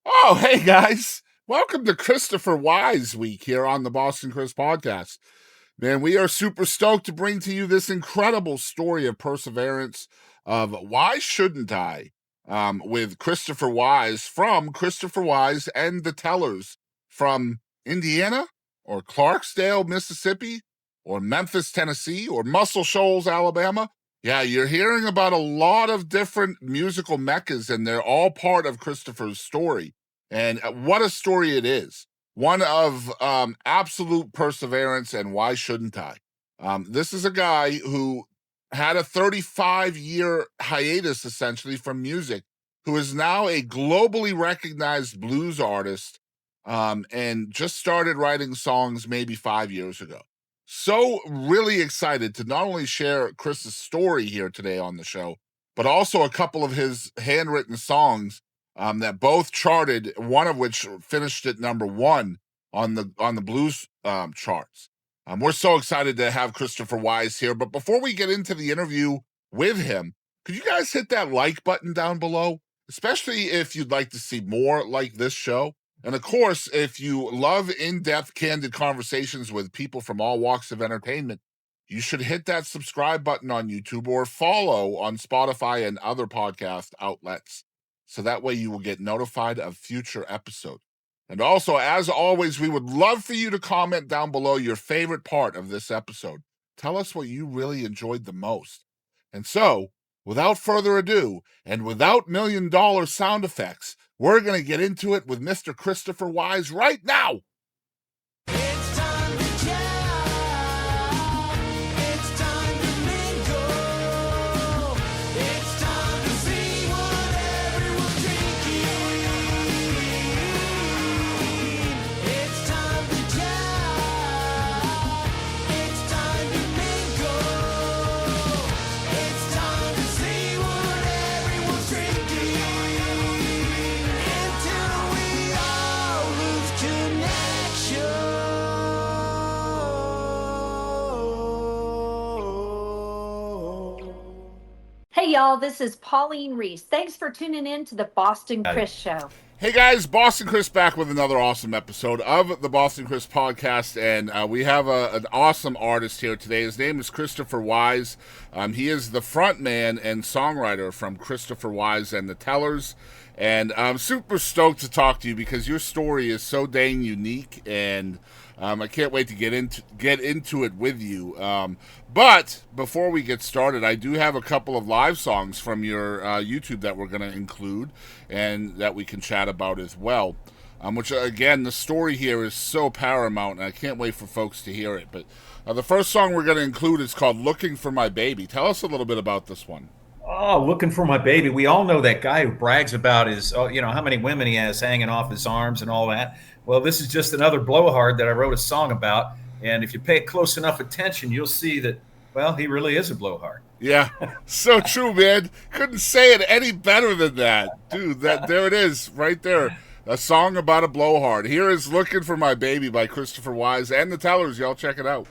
Oh, hey guys. Welcome to Christopher Wyze week here on the Boston Chris podcast. Man, we are super stoked to bring to you this incredible story of perseverance of Why Shouldn't I? With Christopher Wyze from Christopher Wyze and the Tellers from Indiana or Clarksdale, Mississippi or Memphis, Tennessee or Muscle Shoals, Alabama. Yeah, you're hearing about a lot of different musical meccas and they're all part of Christopher's story. And what a story it is. One of absolute perseverance, and why shouldn't I? This is a guy who had a 35-year hiatus, essentially, from music, who is now a globally recognized blues artist and just started writing songs maybe 5 years ago. So really excited to not only share Chris's story here today on the show, but also a couple of his handwritten songs that both charted, one of which finished at number one on the blues charts. We're so excited to have Christopher Wyze here. But before we get into the interview with him, could you guys hit that like button down below, especially if you'd like to see more like this show? And of course, if you love in-depth, candid conversations with people from all walks of entertainment, you should hit that subscribe button on YouTube or follow on Spotify and other podcast outlets. So that way you will get notified of future episodes. And also, as always, we would love for you to comment down below your favorite part of this episode. Tell us what you really enjoyed the most. And so, without further ado, and without $1,000,000 sound effects, we're going to get into it with Mr. Christopher Wyze right now. Hey y'all, this is Pauline Reese. Thanks for tuning in to the Boston Chris Show. Hey guys, Boston Chris back with another awesome episode of the Boston Chris podcast, and we have an awesome artist here today. His name is Christopher Wyze. He is the frontman and songwriter from Christopher Wyze and the Tellers, and I'm super stoked to talk to you because your story is so dang unique, and I can't wait to get into it with you. But before we get started, I do have a couple of live songs from your YouTube that we're going to include and that we can chat about as well. Which, again, the story here is so paramount, and I can't wait for folks to hear it. But the first song we're going to include is called Looking for My Baby. Tell us a little bit about this one. Oh, Looking for My Baby. We all know that guy who brags about his, how many women he has hanging off his arms and all that. Well, this is just another blowhard that I wrote a song about. And if you pay close enough attention, you'll see that, well, he really is a blowhard. Yeah, so true, man. Couldn't say it any better than that. Dude, there it is, right there. A song about a blowhard. Here is Looking for My Baby by Christopher Wyze and the Tellers. Y'all check it out.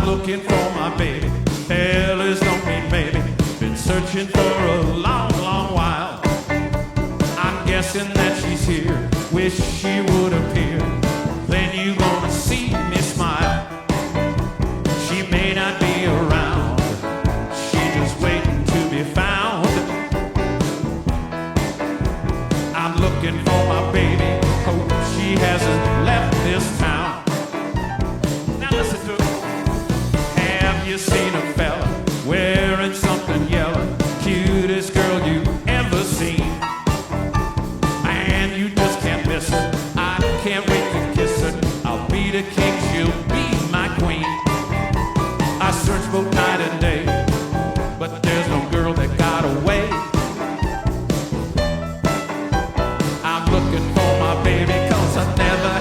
Looking for my baby, fellas don't mean maybe. Been searching for a long, long while. I'm guessing that she's here, wish she would appear. Then you gonna see me smile. She may not be around, she just waiting to be found. I'm looking for my baby, hope she hasn't left this town. Now listen to it. You seen a fella wearing something yellow, cutest girl you ever seen, and you just can't miss her. I can't wait to kiss her. I'll be the king, she'll be my queen. I search both night and day, but there's no girl that got away. I'm looking for my baby, 'cause I never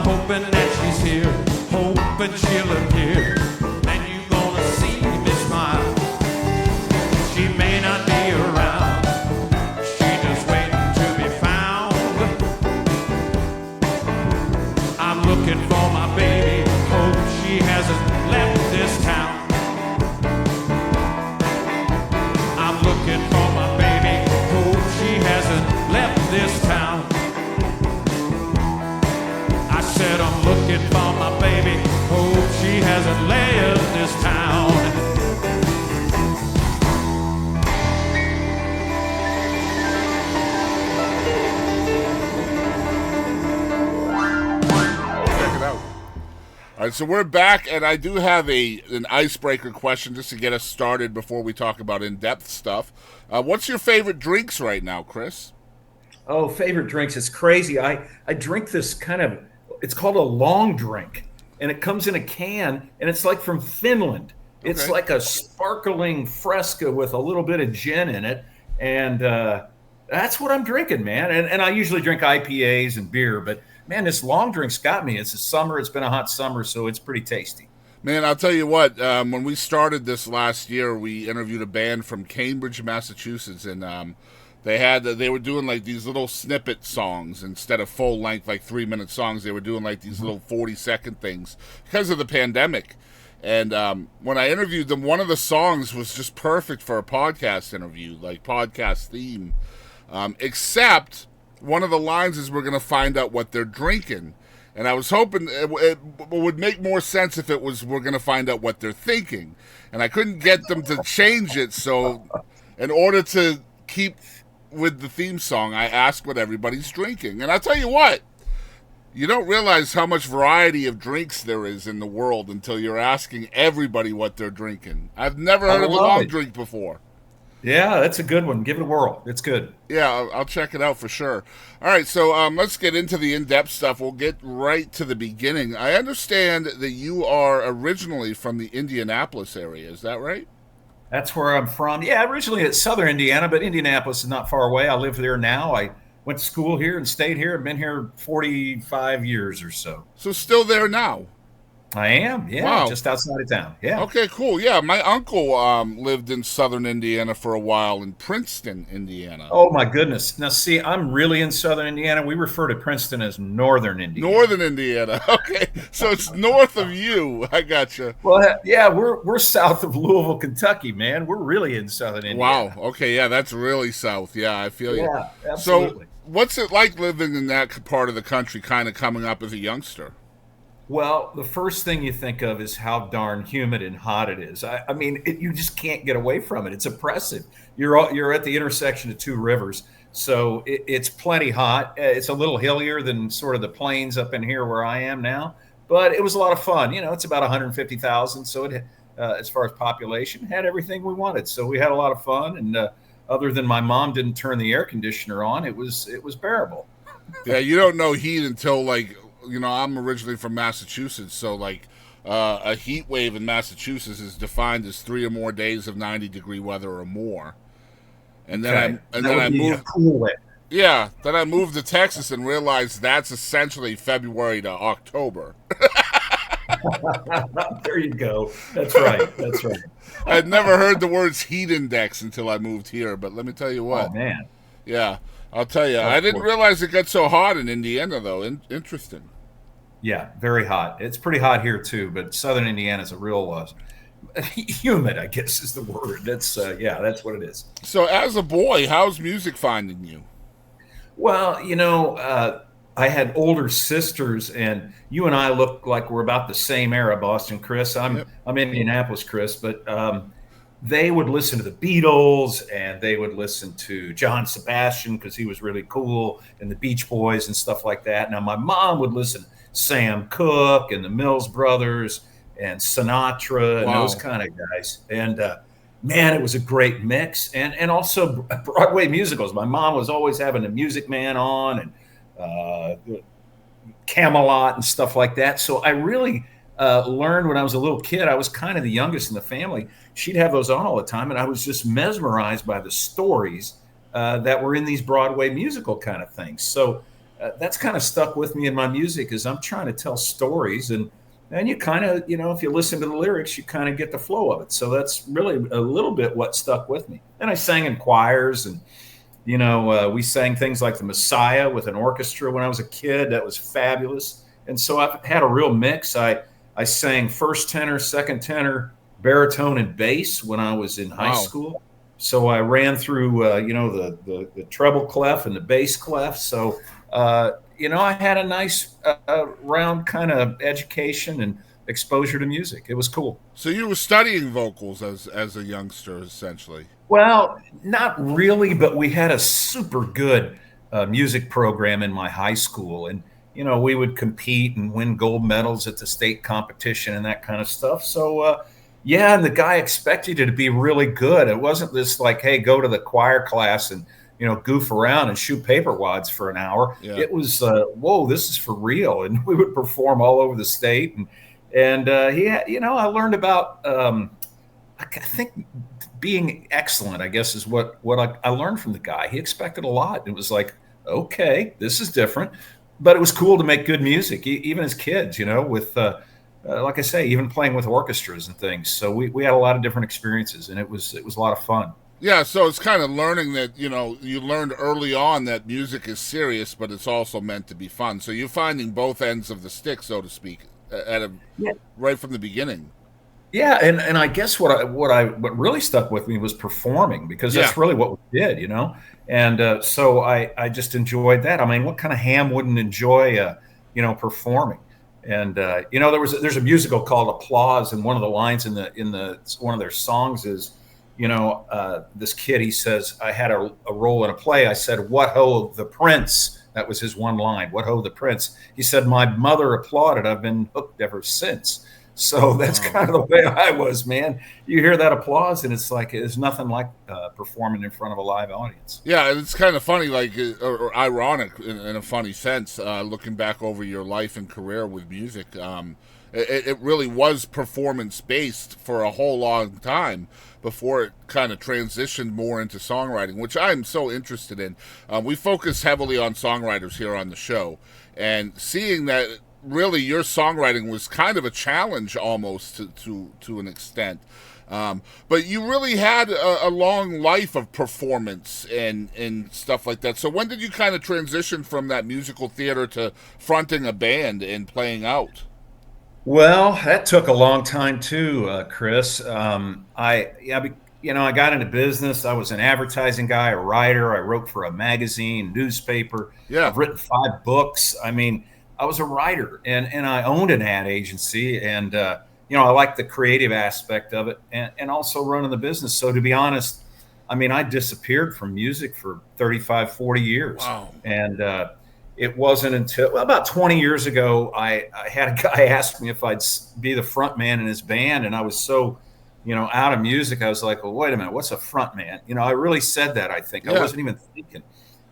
hoping that she's here, hoping she'll appear, and you're gonna see me smile. She may not be around, she just waiting to be found. I'm looking for my baby, hope she hasn't left this town. I'm looking for my baby, hope she hasn't left this town. I said I'm looking for my baby, hope she hasn't left this town. Check it out. All right, so we're back, and I do have an icebreaker question just to get us started before we talk about in-depth stuff. What's your favorite drinks right now, Chris? Oh, favorite drinks. It's crazy. I drink this kind of, it's called a long drink, and it comes in a can, and it's like from Finland. It's Okay. like a sparkling Fresca with a little bit of gin in it. And that's what I'm drinking, man. And I usually drink IPAs and beer, but man, this long drink's got me. It's a summer. It's been a hot summer, so it's pretty tasty. Man, I'll tell you what, when we started this last year, we interviewed a band from Cambridge, Massachusetts, and they were doing like these little snippet songs instead of full length, like 3-minute songs. They were doing like these little 40-second things because of the pandemic. And when I interviewed them, one of the songs was just perfect for a podcast interview, like podcast theme, except one of the lines is we're going to find out what they're drinking. And I was hoping it would make more sense if it was we're going to find out what they're thinking. And I couldn't get them to change it. So in order to keep with the theme song, I asked what everybody's drinking. And I'll tell you what, you don't realize how much variety of drinks there is in the world until you're asking everybody what they're drinking. I've never heard of a long drink before. Yeah, that's a good one. Give it a whirl. It's good. Yeah, I'll check it out for sure. All right, so let's get into the in-depth stuff. We'll get right to the beginning. I understand that you are originally from the Indianapolis area. Is that right? That's where I'm from. Yeah, originally at Southern Indiana, but Indianapolis is not far away. I live there now. I went to school here and stayed here. I've been here 45 years or so. So still there now? I am, yeah, Wow. just outside of town. Yeah. Okay, cool. Yeah, my uncle lived in Southern Indiana for a while in Princeton, Indiana. Oh my goodness. Now see, I'm really in Southern Indiana. We refer to Princeton as Northern Indiana. Northern Indiana. Okay, so it's north of you. I gotcha. Well, yeah, we're south of Louisville, Kentucky, man. We're really in Southern Indiana. Wow. Okay, yeah, that's really south. Yeah, I feel you. Yeah, absolutely. So what's it like living in that part of the country, kind of coming up as a youngster? Well, the first thing you think of is how darn humid and hot it is. I mean, you just can't get away from it. It's oppressive. You're at the intersection of two rivers, so it's plenty hot. It's a little hillier than sort of the plains up in here where I am now, but it was a lot of fun. You know, it's about 150,000, so it, as far as population, had everything we wanted. So we had a lot of fun, and other than my mom didn't turn the air conditioner on, it was bearable. Yeah, you don't know heat until like. You know, I'm originally from Massachusetts, so like a heat wave in Massachusetts is defined as 3 or more days of 90-degree weather or more. And then I moved. Cool wave. Yeah, then I moved to Texas and realized that's essentially February to October. There you go. That's right. That's right. I'd never heard the words heat index until I moved here, but let me tell you what. Oh man. Yeah, I'll tell you. I didn't realize it got so hot in Indiana, though. Interesting. Yeah, very hot. It's pretty hot here too, but Southern Indiana is a real humid, I guess is the word. That's that's what it is. So, as a boy, how's music finding you? Well, you know, I had older sisters, and you and I look like we're about the same era, Boston, Chris. I'm Indianapolis, Chris, but they would listen to the Beatles, and they would listen to John Sebastian because he was really cool, and the Beach Boys and stuff like that. Now, my mom would listen to Sam Cooke and the Mills Brothers and Sinatra and those kind of guys. And man, it was a great mix. And also Broadway musicals. My mom was always having The Music Man on and Camelot and stuff like that. So I really learned when I was a little kid. I was kind of the youngest in the family. She'd have those on all the time, and I was just mesmerized by the stories that were in these Broadway musical kind of things. So that's kind of stuck with me in my music, is I'm trying to tell stories, and you kind of, if you listen to the lyrics, you kind of get the flow of it. So that's really a little bit what stuck with me. And I sang in choirs, and we sang things like the Messiah with an orchestra when I was a kid. That was fabulous. And so I've had a real mix. I sang first tenor, second tenor, baritone, and bass when I was in high school. So I ran through, the treble clef and the bass clef. So, I had a nice round kind of education and exposure to music. It was cool. So you were studying vocals as a youngster, essentially? Well, not really, but we had a super good music program in my high school. And, we would compete and win gold medals at the state competition and that kind of stuff. So, and the guy expected you to be really good. It wasn't this like, hey, go to the choir class and, goof around and shoot paper wads for an hour. Yeah. It was, whoa, this is for real. And we would perform all over the state. And I learned about, I think being excellent, I guess, is what I learned from the guy. He expected a lot. It was like, okay, this is different. But it was cool to make good music, even as kids, with, like I say, even playing with orchestras and things. So we had a lot of different experiences, and it was a lot of fun. Yeah, so it's kind of learning that, you learned early on that music is serious, but it's also meant to be fun. So you're finding both ends of the stick, so to speak, right from the beginning. Yeah, and I guess what really stuck with me was performing, because that's really what we did, And so I just enjoyed that. I mean, what kind of ham wouldn't enjoy, performing? And there's a musical called Applause, and one of the lines in one of their songs is, this kid, he says, I had a role in a play. I said, "What ho, the prince." That was his one line. "What ho, the prince." He said, "My mother applauded. I've been hooked ever since." So that's kind of the way I was, man. You hear that applause, and it's like, there's nothing like performing in front of a live audience. Yeah, it's kind of funny, or ironic in a funny sense, looking back over your life and career with music. It really was performance-based for a whole long time before it kind of transitioned more into songwriting, which I'm so interested in. We focus heavily on songwriters here on the show, and seeing that really your songwriting was kind of a challenge almost to an extent. But you really had a long life of performance and stuff like that. So when did you kind of transition from that musical theater to fronting a band and playing out? Well, that took a long time too, Chris. I got into business. I was an advertising guy, a writer. I wrote for a magazine, newspaper. Yeah. I've written 5 books. I mean, I was a writer, and I owned an ad agency, and I like the creative aspect of it, and also running the business. So to be honest, I mean, I disappeared from music for 35, 40 years. Wow. And it wasn't until about 20 years ago, I had a guy ask me if I'd be the front man in his band. And I was so, out of music. I was like, well, wait a minute, what's a front man? I really said that, I think. I wasn't even thinking.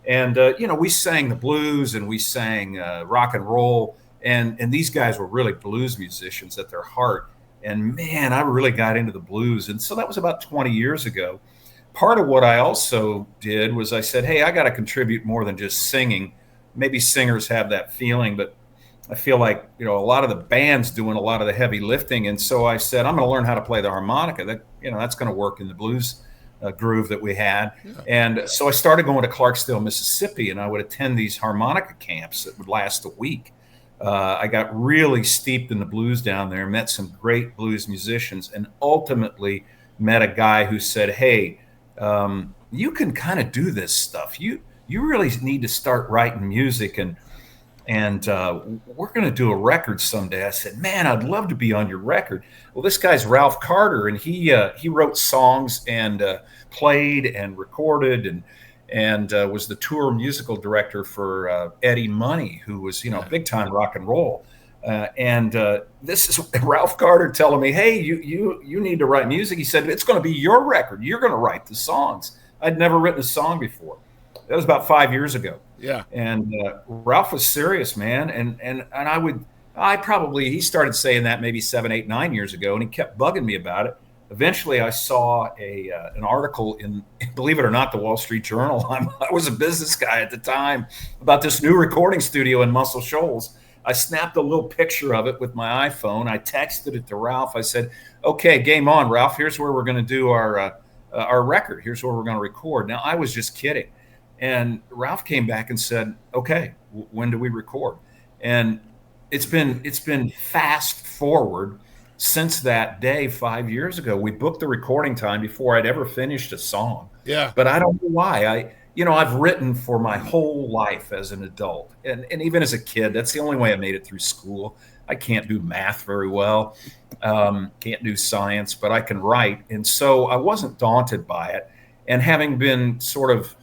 And, we sang the blues, and we sang rock and roll. And these guys were really blues musicians at their heart. And, man, I really got into the blues. And so that was about 20 years ago. Part of what I also did was I said, hey, I got to contribute more than just singing. Maybe singers have that feeling, but I feel like, a lot of the band's doing a lot of the heavy lifting. And so I said, I'm going to learn how to play the harmonica. That's going to work in the blues groove that we had. Yeah. And so I started going to Clarksdale, Mississippi, and I would attend these harmonica camps that would last a week. I got really steeped in the blues down there, met some great blues musicians, and ultimately met a guy who said, hey, you can kind of do this stuff. You really need to start writing music, and we're going to do a record someday. I said, man, I'd love to be on your record. Well, this guy's Ralph Carter, and he wrote songs and played and recorded and was the tour musical director for Eddie Money, who was, big time rock and roll. This is Ralph Carter telling me, hey, you need to write music. He said, it's going to be your record. You're going to write the songs. I'd never written a song before. That was about 5 years ago. Yeah. And Ralph was serious, man. And he started saying that maybe 7, 8, 9 years ago, and he kept bugging me about it. eventually I saw an article in, believe it or not, the Wall Street Journal. I was a business guy at the time, about this new recording studio in Muscle Shoals. I snapped a little picture of it with my iPhone. I texted it to Ralph. I said, okay, game on, Ralph. Here's where we're going to do our record. Here's where we're going to record. Now, I was just kidding. And Ralph came back and said, okay, when do we record? And it's been fast forward since that day 5 years ago. We booked the recording time before I'd ever finished a song. Yeah. But I don't know why. I've written for my whole life as an adult. And even as a kid, that's the only way I made it through school. I can't do math very well, can't do science, but I can write. And so I wasn't daunted by it. And having been sort of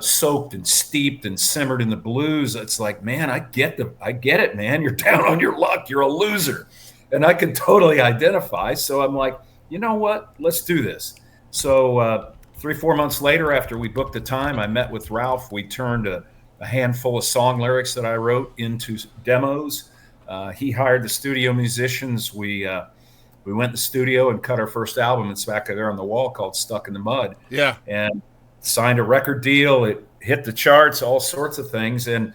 soaked and steeped and simmered in the blues, it's like, man, I get it, man. You're down on your luck. You're a loser. And I can totally identify. So I'm like, you know what? Let's do this. So 3-4 months later, after we booked the time, I met with Ralph. We turned a handful of song lyrics that I wrote into demos. He hired the studio musicians. We went in the studio and cut our first album. It's back there on the wall, called Stuck in the Mud. Yeah. And signed a record deal. It hit the charts, all sorts of things. And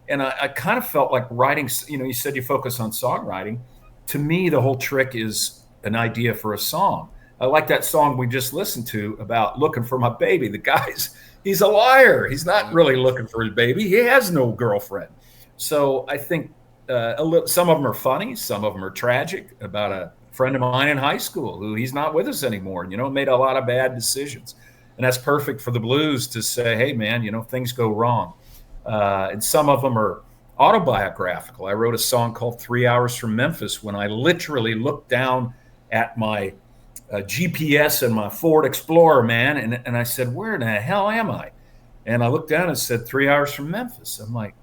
I kind of felt like writing, you said you focus on songwriting. To me, the whole trick is an idea for a song. I like that song we just listened to about looking for my baby. The guy's, he's a liar. He's not really looking for his baby. He has no girlfriend. So I think some of them are funny. Some of them are tragic, about a friend of mine in high school who he's not with us anymore, made a lot of bad decisions. And that's perfect for the blues to say, hey, man, things go wrong. And some of them are autobiographical. I wrote a song called 3 Hours from Memphis when I literally looked down at my GPS and my Ford Explorer, man, and I said, where in the hell am I? And I looked down and said 3 hours from Memphis. I'm like,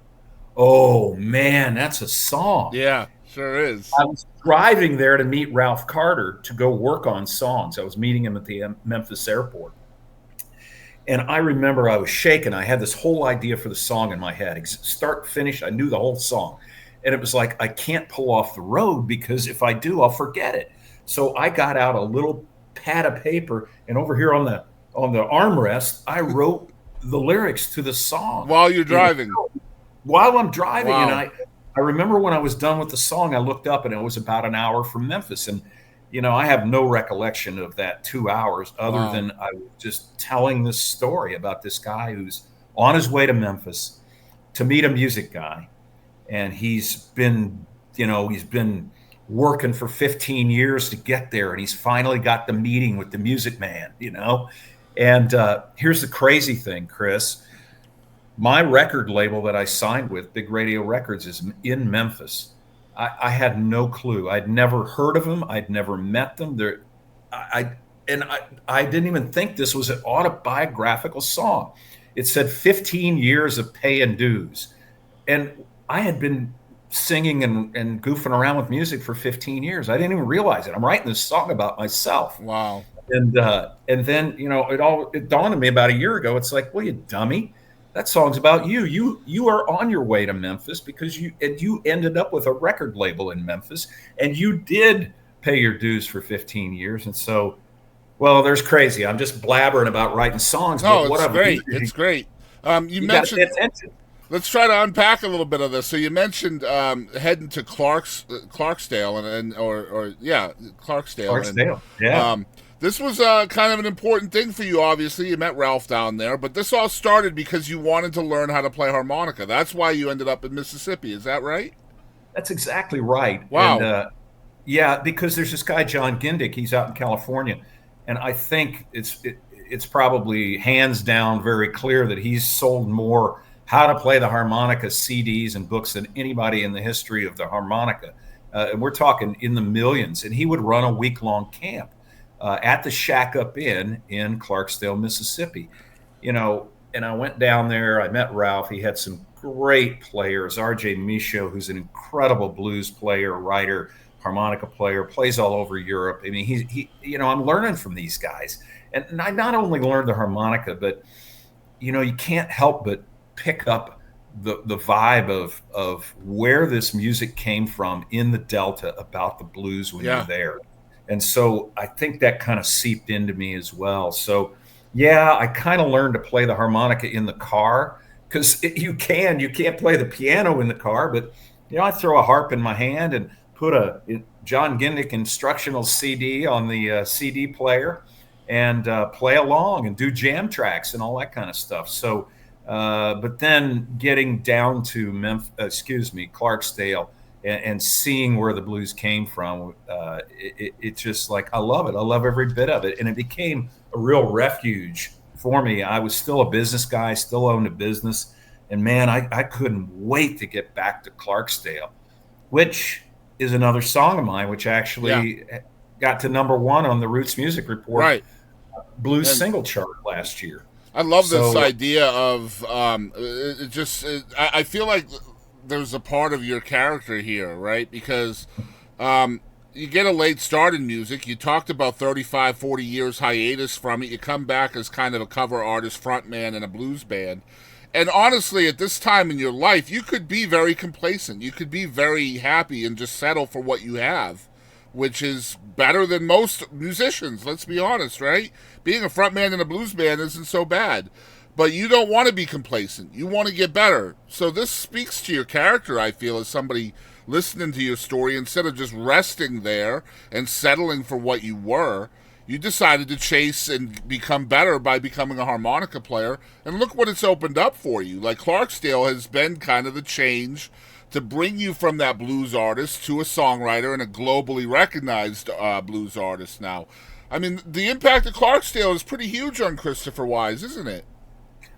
oh, man, that's a song. Yeah, sure is. I was driving there to meet Ralph Carter to go work on songs. I was meeting him at the Memphis airport. And I remember I was shaking. I had this whole idea for the song in my head. Start to finish, I knew the whole song. And it was like, I can't pull off the road because if I do, I'll forget it. So I got out a little pad of paper, and over here on the armrest, I wrote the lyrics to the song. While you're driving? While I'm driving. Wow. And I remember when I was done with the song, I looked up and it was about an hour from Memphis. And I have no recollection of that 2 hours other than I was just telling this story about this guy who's on his way to Memphis to meet a music guy. And he's been working for 15 years to get there. And he's finally got the meeting with the music man, And here's the crazy thing, Chris. My record label that I signed with, Big Radio Records, is in Memphis. I had no clue. I'd never heard of them. I'd never met them. I didn't even think this was an autobiographical song. It said 15 years of paying dues. And I had been singing and goofing around with music for 15 years. I didn't even realize it. I'm writing this song about myself. Wow. And then, it dawned on me about a year ago. It's like, well, you dummy. That song's about you. You are on your way to Memphis because you ended up with a record label in Memphis, and you did pay your dues for 15 years. And so, well, there's crazy. I'm just blabbering about writing songs. No, it's great. It's great. You mentioned. Let's try to unpack a little bit of this. So you mentioned heading to Clarksdale Clarksdale. Clarksdale. Yeah. This was kind of an important thing for you, obviously. You met Ralph down there, but this all started because you wanted to learn how to play harmonica. That's why you ended up in Mississippi. Is that right? That's exactly right. Wow. And, yeah, because there's this guy, John Gindick. He's out in California. And I think it's probably hands down very clear that he's sold more how to play the harmonica CDs and books than anybody in the history of the harmonica. And we're talking in the millions. And he would run a week-long camp at the Shack Up Inn in Clarksdale, Mississippi. And I went down there. I met Ralph. He had some great players. R.J. Michaud, who's an incredible blues player, writer, harmonica player, plays all over Europe. I mean, he I'm learning from these guys. And I not only learned the harmonica, but, you can't help but pick up the vibe of where this music came from in the Delta about the blues when you're there. And so I think that kind of seeped into me as well. So yeah, I kind of learned to play the harmonica in the car, because you can't play the piano in the car, but I throw a harp in my hand and put a John Gindick instructional CD on the CD player and play along and do jam tracks and all that kind of stuff. So, but then getting down to Clarksdale, and seeing where the blues came from, it's just like, I love it. I love every bit of it. And it became a real refuge for me. I was still a business guy, still owned a business. And man, I couldn't wait to get back to Clarksdale, which is another song of mine, which actually got to #1 on the Roots Music Report blues single chart last year. I love this idea of I feel like there's a part of your character here, right? Because you get a late start in music. You talked about 35, 40 years hiatus from it. You come back as kind of a cover artist, frontman in a blues band. And honestly, at this time in your life, you could be very complacent. You could be very happy and just settle for what you have, which is better than most musicians, let's be honest, right? Being a frontman in a blues band isn't so bad. But you don't want to be complacent. You want to get better. So this speaks to your character, I feel, as somebody listening to your story. Instead of just resting there and settling for what you were, you decided to chase and become better by becoming a harmonica player. And look what it's opened up for you. Like, Clarksdale has been kind of the change to bring you from that blues artist to a songwriter and a globally recognized blues artist now. I mean, the impact of Clarksdale is pretty huge on Christopher Wyze, isn't it?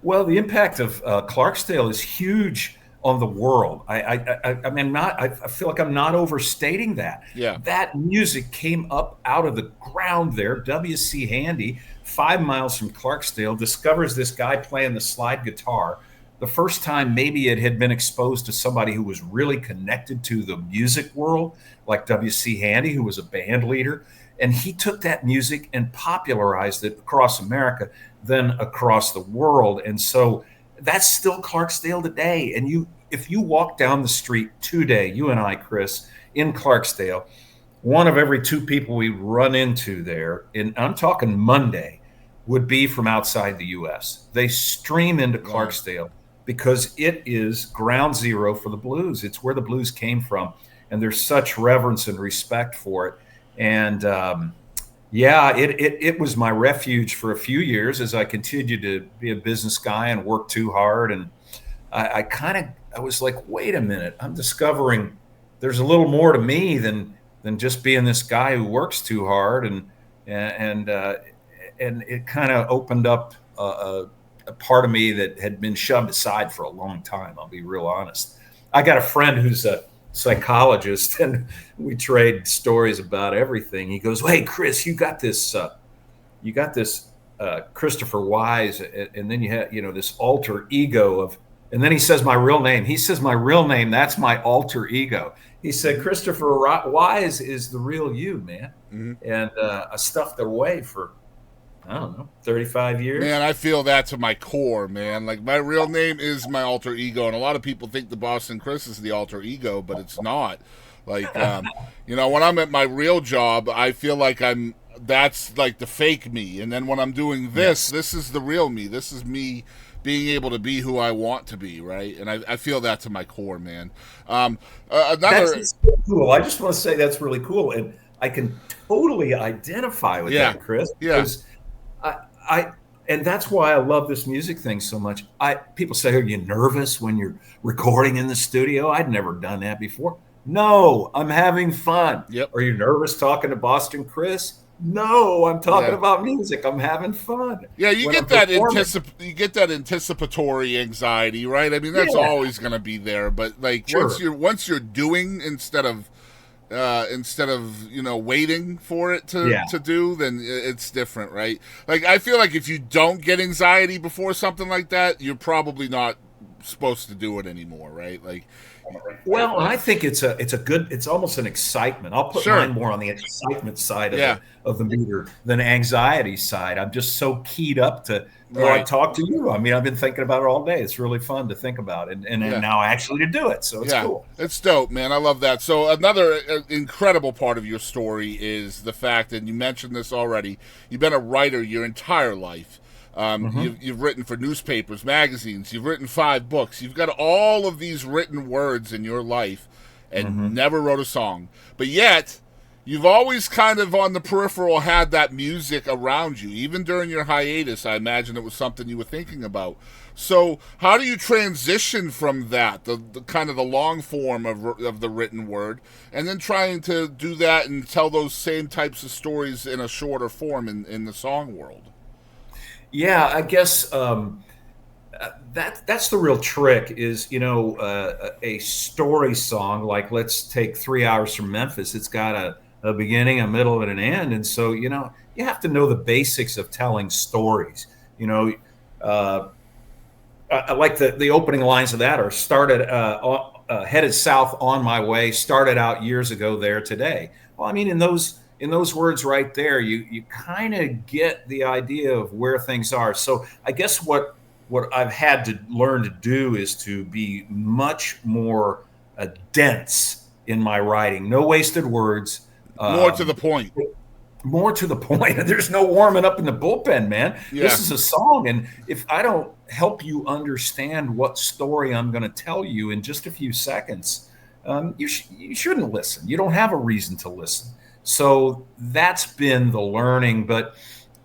Well, the impact of Clarksdale is huge on the world. I mean, I feel like I'm not overstating that. Yeah. That music came up out of the ground there. W.C. Handy, 5 miles from Clarksdale, discovers this guy playing the slide guitar. The first time maybe it had been exposed to somebody who was really connected to the music world, like W.C. Handy, who was a band leader. And he took that music and popularized it across America, then across the world. And so that's still Clarksdale today. And if you walk down the street today, you and I, Chris, in Clarksdale, one of every 2 people we run into there, and I'm talking Monday, would be from outside the U.S. They stream into Clarksdale because it is ground zero for the blues. It's where the blues came from. And there's such reverence and respect for it. And it was my refuge for a few years as I continued to be a business guy and work too hard. And I was like, wait a minute, I'm discovering there's a little more to me than just being this guy who works too hard. And it kind of opened up a part of me that had been shoved aside for a long time. I'll be real honest. I got a friend who's a psychologist, and we trade stories about everything. He goes, "Hey, Chris, you got this Christopher Wyze, and then you have this alter ego of." And then he says my real name. He says my real name. That's my alter ego. He said Christopher Wyze is the real you, man. Mm-hmm. And I stuffed it away for, I don't know, 35 years. Man, I feel that to my core, man. Like, my real name is my alter ego, and a lot of people think the Boston Chris is the alter ego, but it's not. Like, when I'm at my real job, I feel like that's like the fake me. And then when I'm doing this is the real me. This is me being able to be who I want to be, right? And I feel that to my core, man. That's so cool. I just want to say that's really cool. And I can totally identify with that, Chris. Because and that's why I love this music thing so much. People say, "Are you nervous when you're recording in the studio?" I'd never done that before. No, I'm having fun. Yep. Are you nervous talking to Boston Chris? No, I'm talking about music. I'm having fun. Yeah, you get that anticipatory anxiety, right? I mean, that's always going to be there. But like once you're doing instead of waiting for it to do, then it's different, right? Like, I feel like if you don't get anxiety before something like that, you're probably not supposed to do it anymore, right? Like, Well, I think it's almost an excitement. I'll put Sure. mine more on the excitement side of Yeah. the meter than anxiety side. I'm just so keyed up to I Right. talk to you. I mean, I've been thinking about it all day. It's really fun to think about it, and Yeah. now actually to do it. So it's Yeah, cool. it's dope, man. I love that. So another incredible part of your story is the fact, and you mentioned this already, you've been a writer your entire life. You've written for newspapers, magazines. You've written 5 books. You've got all of these written words in your life, and never wrote a song. But yet, you've always kind of on the peripheral had that music around you. Even during your hiatus, I imagine it was something you were thinking about. So how do you transition from that, the kind of the long form of the written word, and then trying to do that and tell those same types of stories in a shorter form in the song world? Yeah, I guess that's the real trick is, a story song, like let's take 3 Hours from Memphis. It's got a beginning, a middle, and an end. And so, you have to know the basics of telling stories. I like the opening lines of that are headed south on my way, started out years ago, there today. Well, I mean, in those words right there, you kind of get the idea of where things are. So I guess what I've had to learn to do is to be much more dense in my writing. No wasted words. More to the point. More to the point. There's no warming up in the bullpen, man. Yeah. This is a song. And if I don't help you understand what story I'm going to tell you in just a few seconds, you shouldn't listen. You don't have a reason to listen. So that's been the learning. But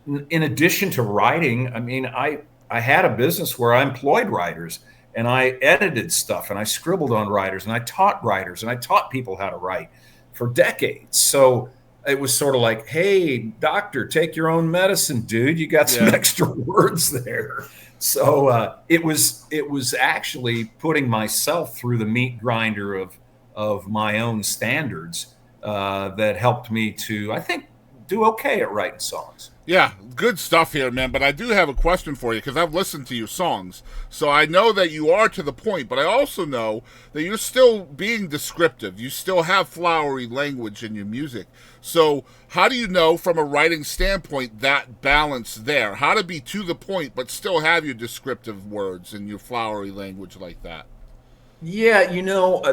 in addition to writing, I mean, I had a business where I employed writers, and I edited stuff, and I scribbled on writers, and I taught writers, and I taught people how to write for decades. So it was sort of like, hey, doctor, take your own medicine, dude. You got some extra words there. So it was actually putting myself through the meat grinder of my own standards that helped me to, I think, do okay at writing songs. Yeah, good stuff here, man. But I do have a question for you because I've listened to your songs. So I know that you are to the point, but I also know that you're still being descriptive. You still have flowery language in your music. So how do you know from a writing standpoint that balance there? How to be to the point, but still have your descriptive words and your flowery language like that? Yeah,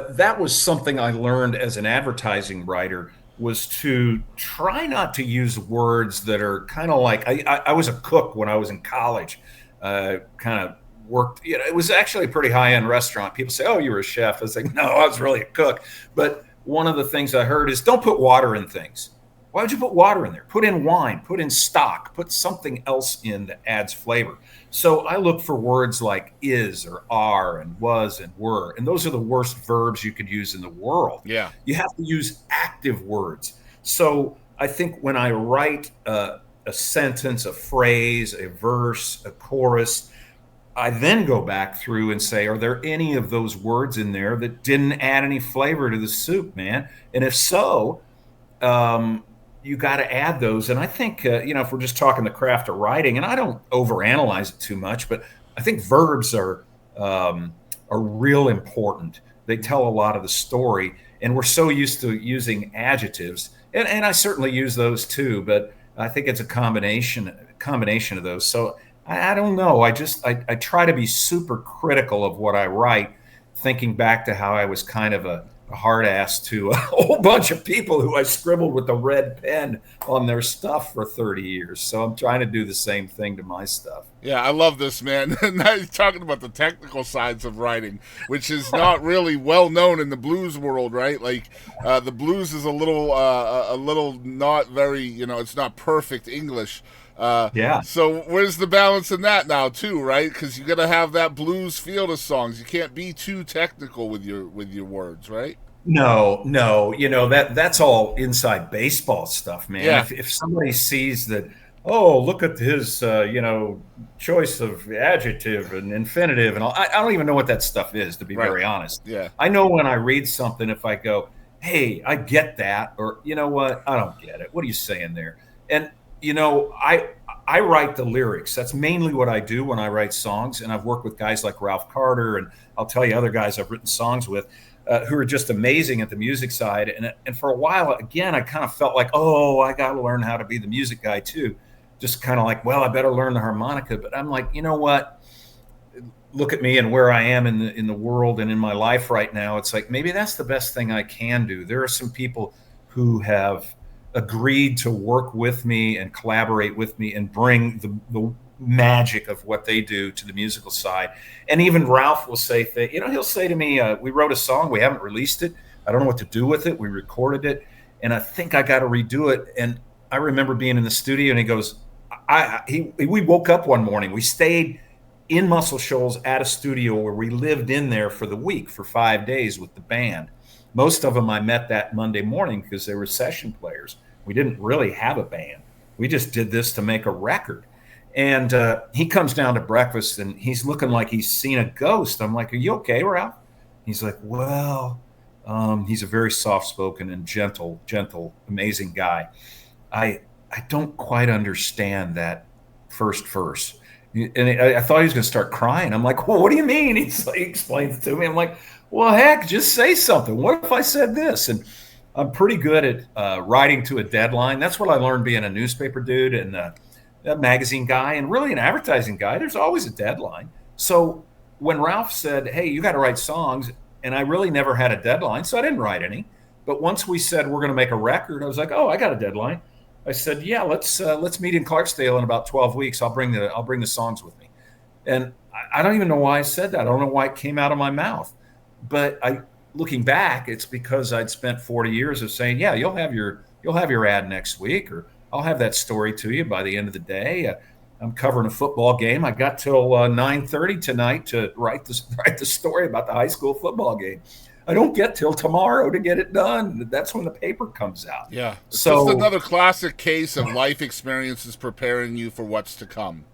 that was something I learned as an advertising writer, was to try not to use words that are kind of like, I was a cook when I was in college, kind of worked, it was actually a pretty high-end restaurant. People say, oh, you were a chef. I was like, no, I was really a cook. But one of the things I heard is don't put water in things. Why would you put water in there? Put in wine, put in stock, put something else in that adds flavor. So I look for words like is or are and was and were. And those are the worst verbs you could use in the world. Yeah. You have to use active words. So I think when I write a sentence, a phrase, a verse, a chorus, I then go back through and say, are there any of those words in there that didn't add any flavor to the soup, man? And if so, you got to add those. And I think, if we're just talking the craft of writing, and I don't overanalyze it too much, but I think verbs are real important. They tell a lot of the story, and we're so used to using adjectives, and I certainly use those too, but I think it's a combination of those. So I don't know. I try to be super critical of what I write, thinking back to how I was kind of a hard ass to a whole bunch of people who I scribbled with a red pen on their stuff for 30 years. So I'm trying to do the same thing to my stuff. Yeah, I love this, man. Now you're talking about the technical sides of writing, which is not really well known in the blues world, right? Like the blues is a little not very, it's not perfect English. Yeah. So where's the balance in that now, too, right? Because you got to have that blues feel to songs. You can't be too technical with your words, right? No, that's all inside baseball stuff, man. Yeah. If somebody sees that, oh, look at his, choice of adjective and infinitive and all, I don't even know what that stuff is, to be very honest. Yeah. I know when I read something, if I go, hey, I get that, or you know what, I don't get it. What are you saying there? And I write the lyrics. That's mainly what I do when I write songs. And I've worked with guys like Ralph Carter, and I'll tell you other guys I've written songs with. who are just amazing at the music side. And for a while, again, I kind of felt like, oh, I got to learn how to be the music guy too. Just kind of like, well, I better learn the harmonica. But I'm like, you know what? Look at me and where I am in the world and in my life right now. It's like, maybe that's the best thing I can do. There are some people who have agreed to work with me and collaborate with me and bring the magic of what they do to the musical side. And even Ralph will say things, he'll say to me, we wrote a song, we haven't released it. I don't know what to do with it. We recorded it and I think I got to redo it. And I remember being in the studio and he goes, we woke up one morning, we stayed in Muscle Shoals at a studio where we lived in there for the week, for 5 days with the band. Most of them I met that Monday morning because they were session players. We didn't really have a band. We just did this to make a record. And he comes down to breakfast and he's looking like he's seen a ghost. I'm like, are you okay, Ralph? He's like, well, he's a very soft-spoken and gentle, amazing guy. I don't quite understand that first verse. And I thought he was going to start crying. I'm like, well, what do you mean? He explains it to me. I'm like, well, heck, just say something. What if I said this? And I'm pretty good at writing to a deadline. That's what I learned being a newspaper dude and a magazine guy and really an advertising guy. There's always a deadline. So when Ralph said, hey, you got to write songs, and I really never had a deadline, so I didn't write any. But once we said we're going to make a record, I was like, oh, I got a deadline. I said, yeah, let's meet in Clarksdale in about 12 weeks. I'll bring the songs with me. And I don't even know why I said that. I don't know why it came out of my mouth. But looking back, it's because I'd spent 40 years of saying, yeah, you'll have your ad next week, or I'll have that story to you by the end of the day. I'm covering a football game. I got till 9:30 tonight to write the story about the high school football game. I don't get till tomorrow to get it done. That's when the paper comes out. Yeah. It's just another classic case of life experiences preparing you for what's to come.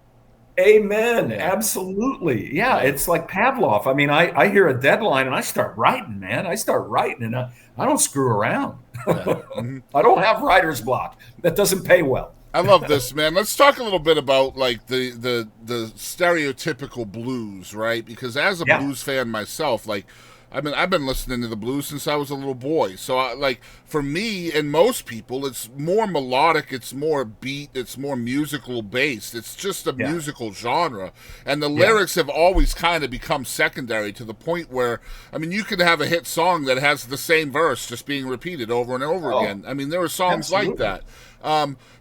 Amen. Yeah. Absolutely. Yeah. It's like Pavlov. I mean, I hear a deadline and I start writing, man. I start writing and I don't screw around. Yeah. Mm-hmm. I don't have writer's block. That doesn't pay well. I love this, man. Let's talk a little bit about like the stereotypical blues, right? Because as a blues fan myself, like I've been listening to the blues since I was a little boy. So for me and most people, it's more melodic, it's more beat, it's more musical based. It's just a musical genre. And the lyrics have always kind of become secondary to the point where, you could have a hit song that has the same verse just being repeated over and over again. There are songs like that.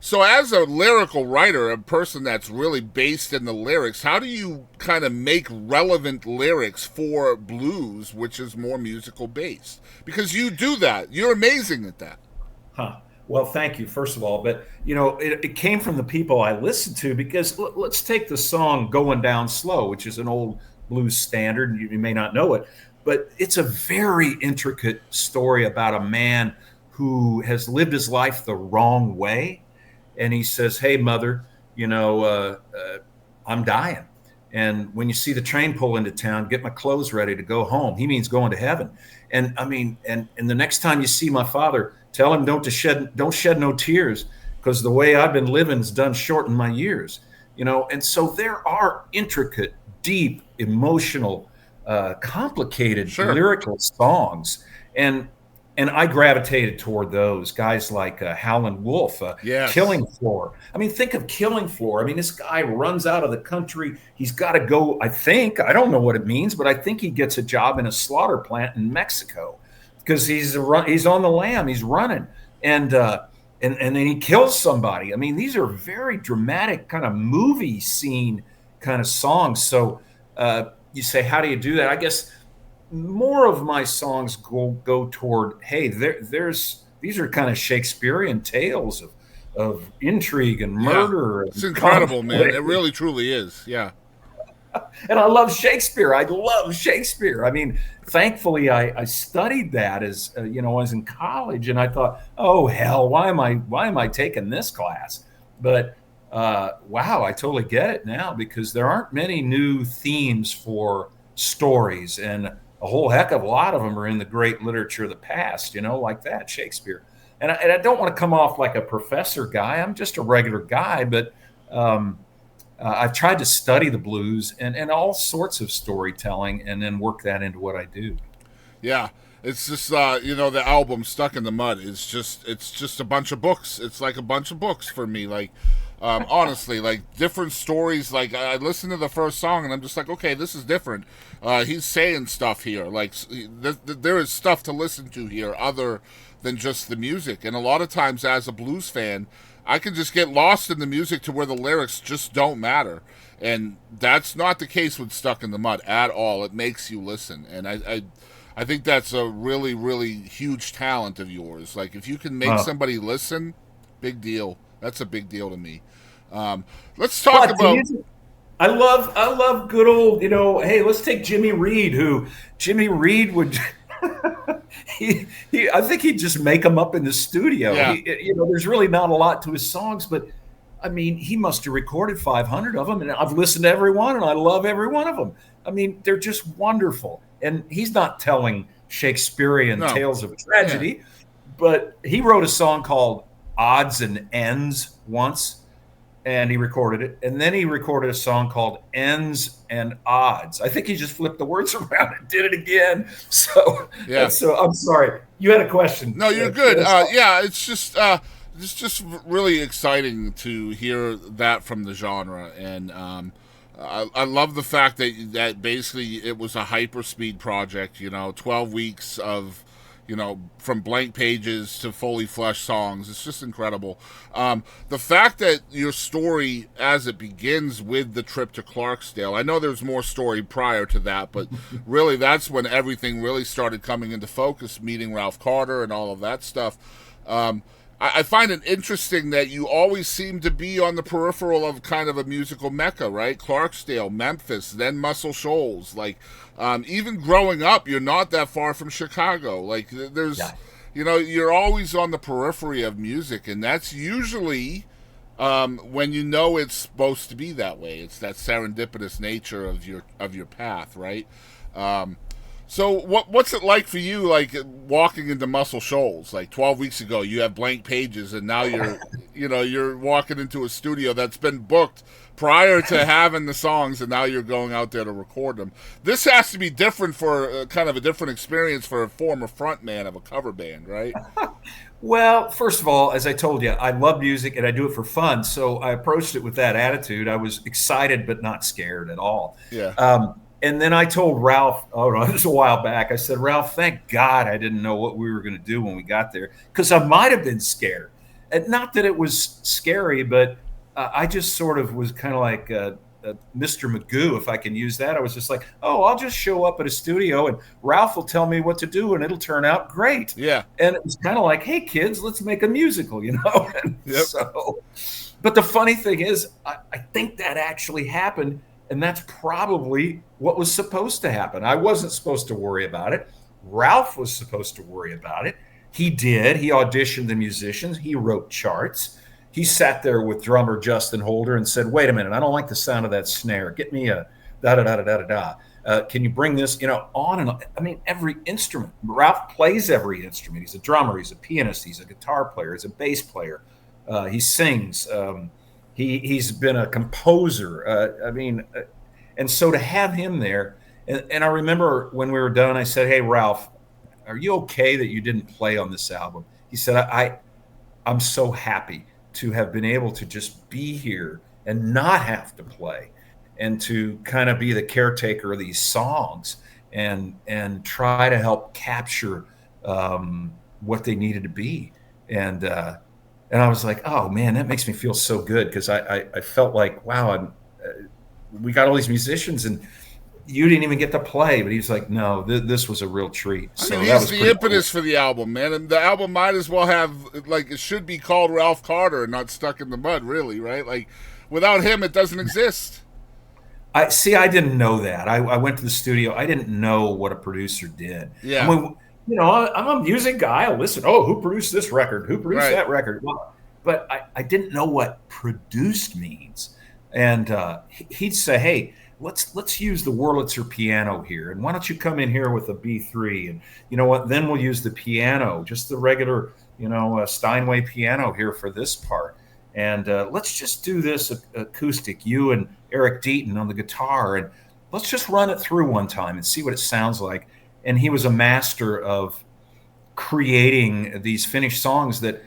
So as a lyrical writer, a person that's really based in the lyrics, how do you kind of make relevant lyrics for blues, which is more musical based? Because you do that. You're amazing at that. Huh. Well, thank you, first of all. But, it came from the people I listened to because let's take the song Going Down Slow, which is an old blues standard, and you may not know it, but it's a very intricate story about a man who has lived his life the wrong way. And he says, hey, mother, I'm dying. And when you see the train pull into town, get my clothes ready to go home. He means going to heaven. And and the next time you see my father, tell him don't shed no tears, because the way I've been living has done shorten my years. And so there are intricate, deep, emotional, complicated lyrical songs. And I gravitated toward those guys like Howlin' Wolf, Killing Floor. Think of Killing Floor. this guy runs out of the country. He's got to go, I don't know what it means, but I think he gets a job in a slaughter plant in Mexico because he's on the lam. He's running. And then he kills somebody. These are very dramatic kind of movie scene kind of songs. So you say, how do you do that? I guess more of my songs go toward, hey, these are kind of Shakespearean tales of intrigue and murder. It's incredible, conflict. Man. It really, truly is. Yeah. And I love Shakespeare. I love Shakespeare. Thankfully, I studied that as I was in college, and I thought, oh hell, why am I taking this class? But wow, I totally get it now, because there aren't many new themes for stories, and a whole heck of a lot of them are in the great literature of the past, like that, Shakespeare. And I don't want to come off like a professor guy. I'm just a regular guy, but I've tried to study the blues and all sorts of storytelling and then work that into what I do. Yeah. It's just the album Stuck in the Mud is just a bunch of books. It's like a bunch of books for me. Like honestly, like different stories. Like I listen to the first song and I'm just like, okay, this is different. He's saying stuff here. Like there is stuff to listen to here other than just the music. And a lot of times as a blues fan, I can just get lost in the music to where the lyrics just don't matter. And that's not the case with Stuck in the Mud at all. It makes you listen. And I think that's a really, really huge talent of yours. Like, if you can make somebody listen, big deal. That's a big deal to me. Let's talk about... I love good old, hey, let's take Jimmy Reed, Jimmy Reed would... I think he'd just make them up in the studio. Yeah. There's really not a lot to his songs, but I mean, he must have recorded 500 of them, and I've listened to every one, and I love every one of them. I mean, they're just wonderful. And he's not telling Shakespearean tales of tragedy, but he wrote a song called Odds and Ends once, and he recorded it. And then he recorded a song called Ends and Odds. I think he just flipped the words around and did it again. So, so I'm sorry. You had a question. No, you're good. It's just really exciting to hear that from the genre. And I love the fact that basically it was a hyperspeed project, 12 weeks of, from blank pages to fully fleshed songs. It's just incredible. The fact that your story, as it begins with the trip to Clarksdale, I know there's more story prior to that, but really that's when everything really started coming into focus, meeting Ralph Carter and all of that stuff. I find it interesting that you always seem to be on the peripheral of kind of a musical mecca, right? Clarksdale, Memphis, then Muscle Shoals. Like, even growing up, you're not that far from Chicago. Like, there's, you're always on the periphery of music, and that's usually when it's supposed to be that way. It's that serendipitous nature of your path, right? So what's it like for you, like walking into Muscle Shoals? Like 12 weeks ago, you have blank pages, and now you're walking into a studio that's been booked prior to having the songs, and now you're going out there to record them. This has to be different for kind of a different experience for a former frontman of a cover band, right? Well, first of all, as I told you, I love music and I do it for fun. So I approached it with that attitude. I was excited but not scared at all. Yeah. And then I told Ralph, this was a while back, I said, Ralph, thank God I didn't know what we were going to do when we got there, because I might have been scared. And not that it was scary, but I just sort of was kind of like Mr. Magoo, if I can use that. I was just like, I'll just show up at a studio and Ralph will tell me what to do and it'll turn out great. Yeah. And it was kind of like, hey, kids, let's make a musical, And yep. But the funny thing is, I think that actually happened. And that's probably what was supposed to happen. I wasn't supposed to worry about it. Ralph was supposed to worry about it. He did. He auditioned the musicians. He wrote charts. He sat there with drummer Justin Holder and said, wait a minute, I don't like the sound of that snare. Get me a da-da-da-da-da-da-da. Can you bring this, on and on. I mean, every instrument. Ralph plays every instrument. He's a drummer. He's a pianist. He's a guitar player. He's a bass player. He sings. He's been a composer. And so to have him there, and I remember when we were done, I said, hey, Ralph, are you okay that you didn't play on this album? He said, I'm so happy to have been able to just be here and not have to play and to kind of be the caretaker of these songs and try to help capture what they needed to be. And I was like, oh man, that makes me feel so good, because I felt like, wow, we got all these musicians and you didn't even get to play. But he's like, no, this was a real treat. So that was the impetus for the album, man. And the album might as well have, like, it should be called Ralph Carter and not Stuck in the Mud, really, right? Like, without him, it doesn't exist. I didn't know that. I went to the studio. I didn't know what a producer did. Yeah. I mean, I'm a music guy. I'll listen. Oh, who produced this record? Who produced that record? Well, but I didn't know what produced means. And he'd say, hey, let's use the Wurlitzer piano here. And why don't you come in here with a B3? And you know what? Then we'll use the piano, just the regular, Steinway piano here for this part. And let's just do this acoustic, you and Eric Deaton on the guitar. And let's just run it through one time and see what it sounds like. and he was a master of creating these finished songs that,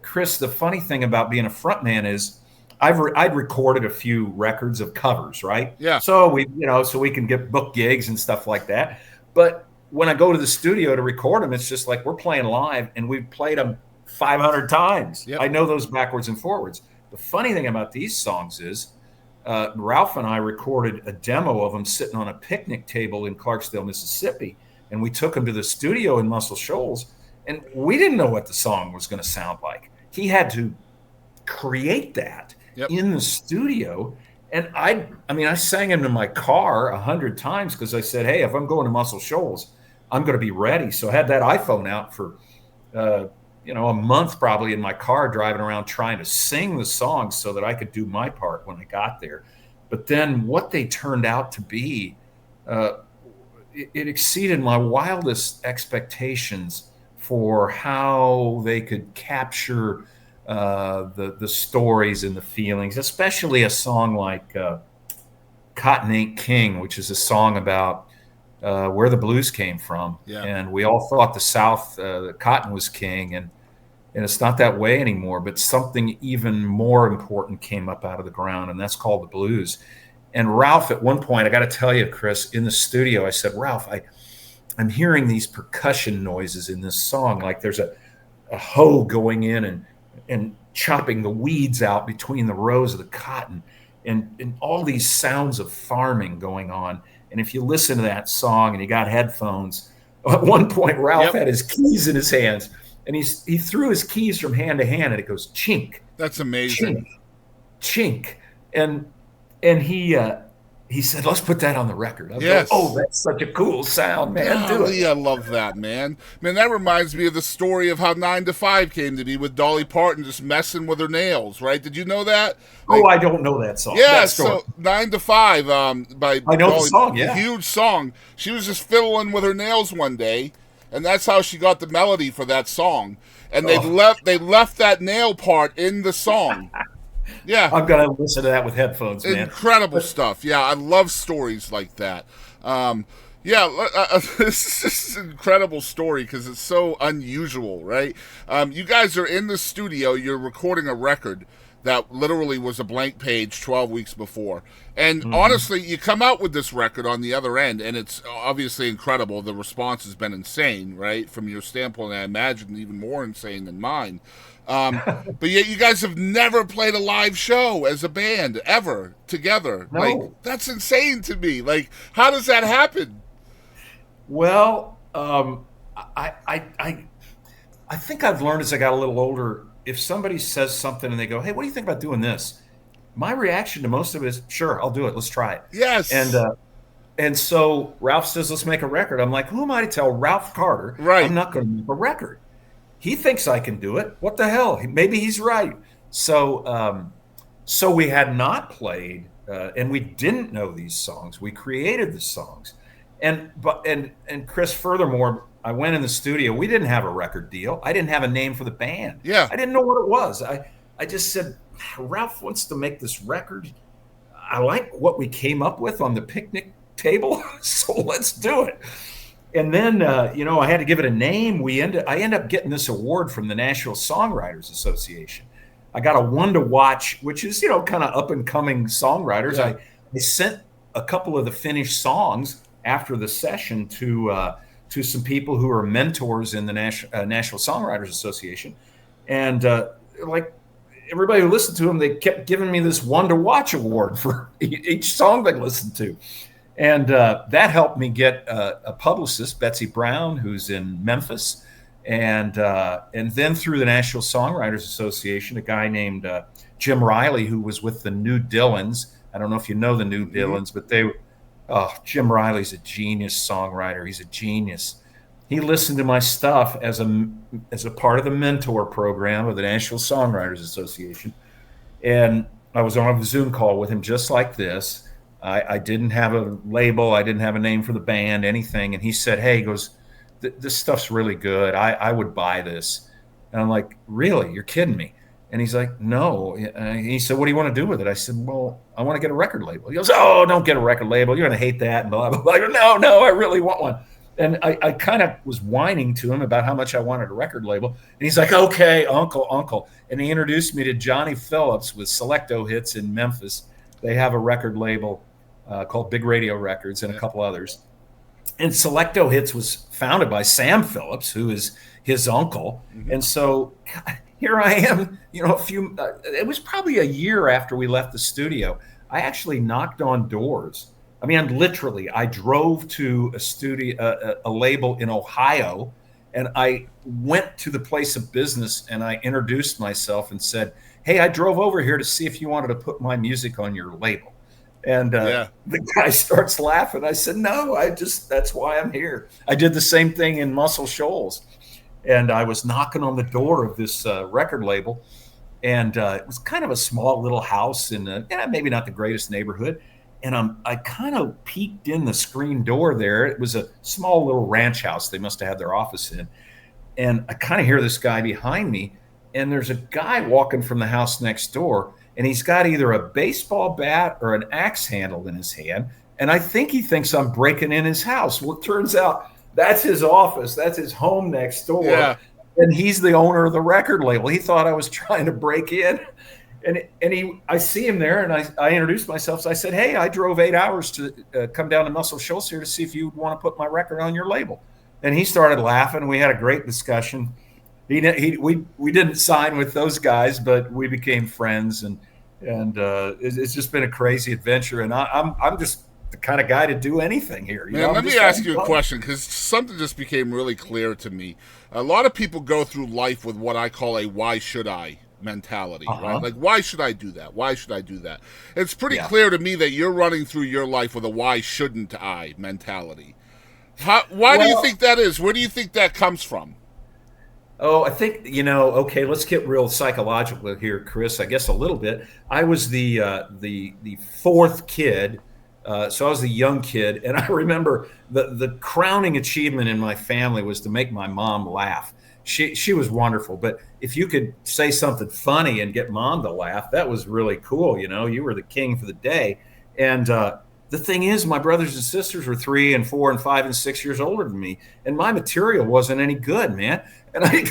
Chris, the funny thing about being a frontman is I'd recorded a few records of covers, right? Yeah. So we can get book gigs and stuff like that. But when I go to the studio to record them, it's just like we're playing live and we've played them 500 times. Yep. I know those backwards and forwards. The funny thing about these songs is Ralph and I recorded a demo of them sitting on a picnic table in Clarksdale, Mississippi. And we took him to the studio in Muscle Shoals, and we didn't know what the song was going to sound like. He had to create that in the studio. And I sang him in my car 100 times because I said, hey, if I'm going to Muscle Shoals, I'm going to be ready. So I had that iPhone out for, a month probably in my car driving around trying to sing the songs so that I could do my part when I got there. But then what they turned out to be, it exceeded my wildest expectations for how they could capture the stories and the feelings, especially a song like Cotton Ain't King, which is a song about where the blues came from. Yeah. And we all thought the South, the cotton was king, and it's not that way anymore. But something even more important came up out of the ground, and that's called the blues. And Ralph, at one point, I got to tell you, Chris, in the studio, I said, Ralph, I'm hearing these percussion noises in this song, like there's a hoe going in and chopping the weeds out between the rows of the cotton, and all these sounds of farming going on. And if you listen to that song and you got headphones, at one point Ralph had his keys in his hands, and he threw his keys from hand to hand, and it goes chink. That's amazing. Chink, chink. And he said, let's put that on the record. Yes. Go, oh, that's such a cool sound, man. Golly, I love that, man. Man, that reminds me of the story of how 9 to 5 came to be with Dolly Parton just messing with her nails, right? Did you know that? Like, I don't know that song. Yeah, so 9 to 5 by I know Dolly, the song, yeah. A huge song. She was just fiddling with her nails one day, and that's how she got the melody for that song. And they left that nail part in the song. Yeah, I'm gonna listen to that with headphones, man. Incredible stuff. Yeah, I love stories like that. This is just an incredible story because it's so unusual, right? You guys are in the studio. You're recording a record that literally was a blank page 12 weeks before. And honestly, you come out with this record on the other end, and it's obviously incredible. The response has been insane, right? From your standpoint, I imagine even more insane than mine. But yet you guys have never played a live show as a band ever together. No. Like, that's insane to me. Like, how does that happen? Well, I think I've learned as I got a little older, if somebody says something and they go, hey, what do you think about doing this? My reaction to most of it is, sure, I'll do it. Let's try it. Yes. And so Ralph says, let's make a record. I'm like, who am I to tell Ralph Carter I'm not going to make a record? He thinks I can do it. What the hell? Maybe he's right. So we had not played, and we didn't know these songs. We created the songs. And Chris, furthermore, I went in the studio. We didn't have a record deal. I didn't have a name for the band. Yeah. I didn't know what it was. I just said, Ralph wants to make this record. I like what we came up with on the picnic table, so let's do it. And then, I had to give it a name. I ended up getting this award from the National Songwriters Association. I got a one to watch, which is, kind of up and coming songwriters. Yeah. I sent a couple of the finished songs after the session to some people who are mentors in the National Songwriters Association. And everybody who listened to them, they kept giving me this one to watch award for each song they listened to. And that helped me get a publicist, Betsy Brown, who's in Memphis. And then through the National Songwriters Association, a guy named Jim Riley, who was with the New Dillons. I don't know if you know the New Dillons, but Jim Riley's a genius songwriter. He's a genius. He listened to my stuff as a part of the mentor program of the National Songwriters Association. And I was on a Zoom call with him just like this. I didn't have a label. I didn't have a name for the band, anything. And he said, hey, he goes, this stuff's really good. I would buy this. And I'm like, really? You're kidding me? And he's like, no. And he said, what do you want to do with it? I said, well, I want to get a record label. He goes, oh, don't get a record label. You're going to hate that. And blah, blah, blah. I go, no, I really want one. And I kind of was whining to him about how much I wanted a record label. And he's like, okay, uncle. And he introduced me to Johnny Phillips with Selecto Hits in Memphis. They have a record label called Big Radio Records and a couple others. And Selecto Hits was founded by Sam Phillips, who is his uncle. Mm-hmm. And so here I am, it was probably a year after we left the studio. I actually knocked on doors. I mean, I drove to a studio, a label in Ohio, and I went to the place of business and I introduced myself and said, hey, I drove over here to see if you wanted to put my music on your label. And the guy starts laughing. I said, no, that's why I'm here. I did the same thing in Muscle Shoals. And I was knocking on the door of this record label. And it was kind of a small little house in maybe not the greatest neighborhood. And I kind of peeked in the screen door there. It was a small little ranch house they must have had their office in. And I kind of hear this guy behind me. And there's a guy walking from the house next door. And he's got either a baseball bat or an axe handle in his hand. And I think he thinks I'm breaking in his house. Well, it turns out that's his office. That's his home next door. Yeah. And he's the owner of the record label. He thought I was trying to break in. And I see him there, and I introduced myself. So I said, hey, I drove 8 hours to come down to Muscle Shoals here to see if you want to put my record on your label. And he started laughing. We had a great discussion. We didn't sign with those guys, but we became friends, and it's just been a crazy adventure. And I'm just the kind of guy to do anything here. Let me ask you a question, because something just became really clear to me. A lot of people go through life with what I call a "why should I" mentality, right? Like, why should I do that? Why should I do that? It's pretty clear to me that you're running through your life with a "why shouldn't I" mentality. Why do you think that is? Where do you think that comes from? Oh, I think, okay, let's get real psychological here, Chris, I guess a little bit. I was the fourth kid, so I was the young kid, and I remember the crowning achievement in my family was to make my mom laugh. She was wonderful, but if you could say something funny and get mom to laugh, that was really cool. You were the king for the day. And the thing is, my brothers and sisters were 3 and 4 and 5 and 6 years older than me, and my material wasn't any good, man. And I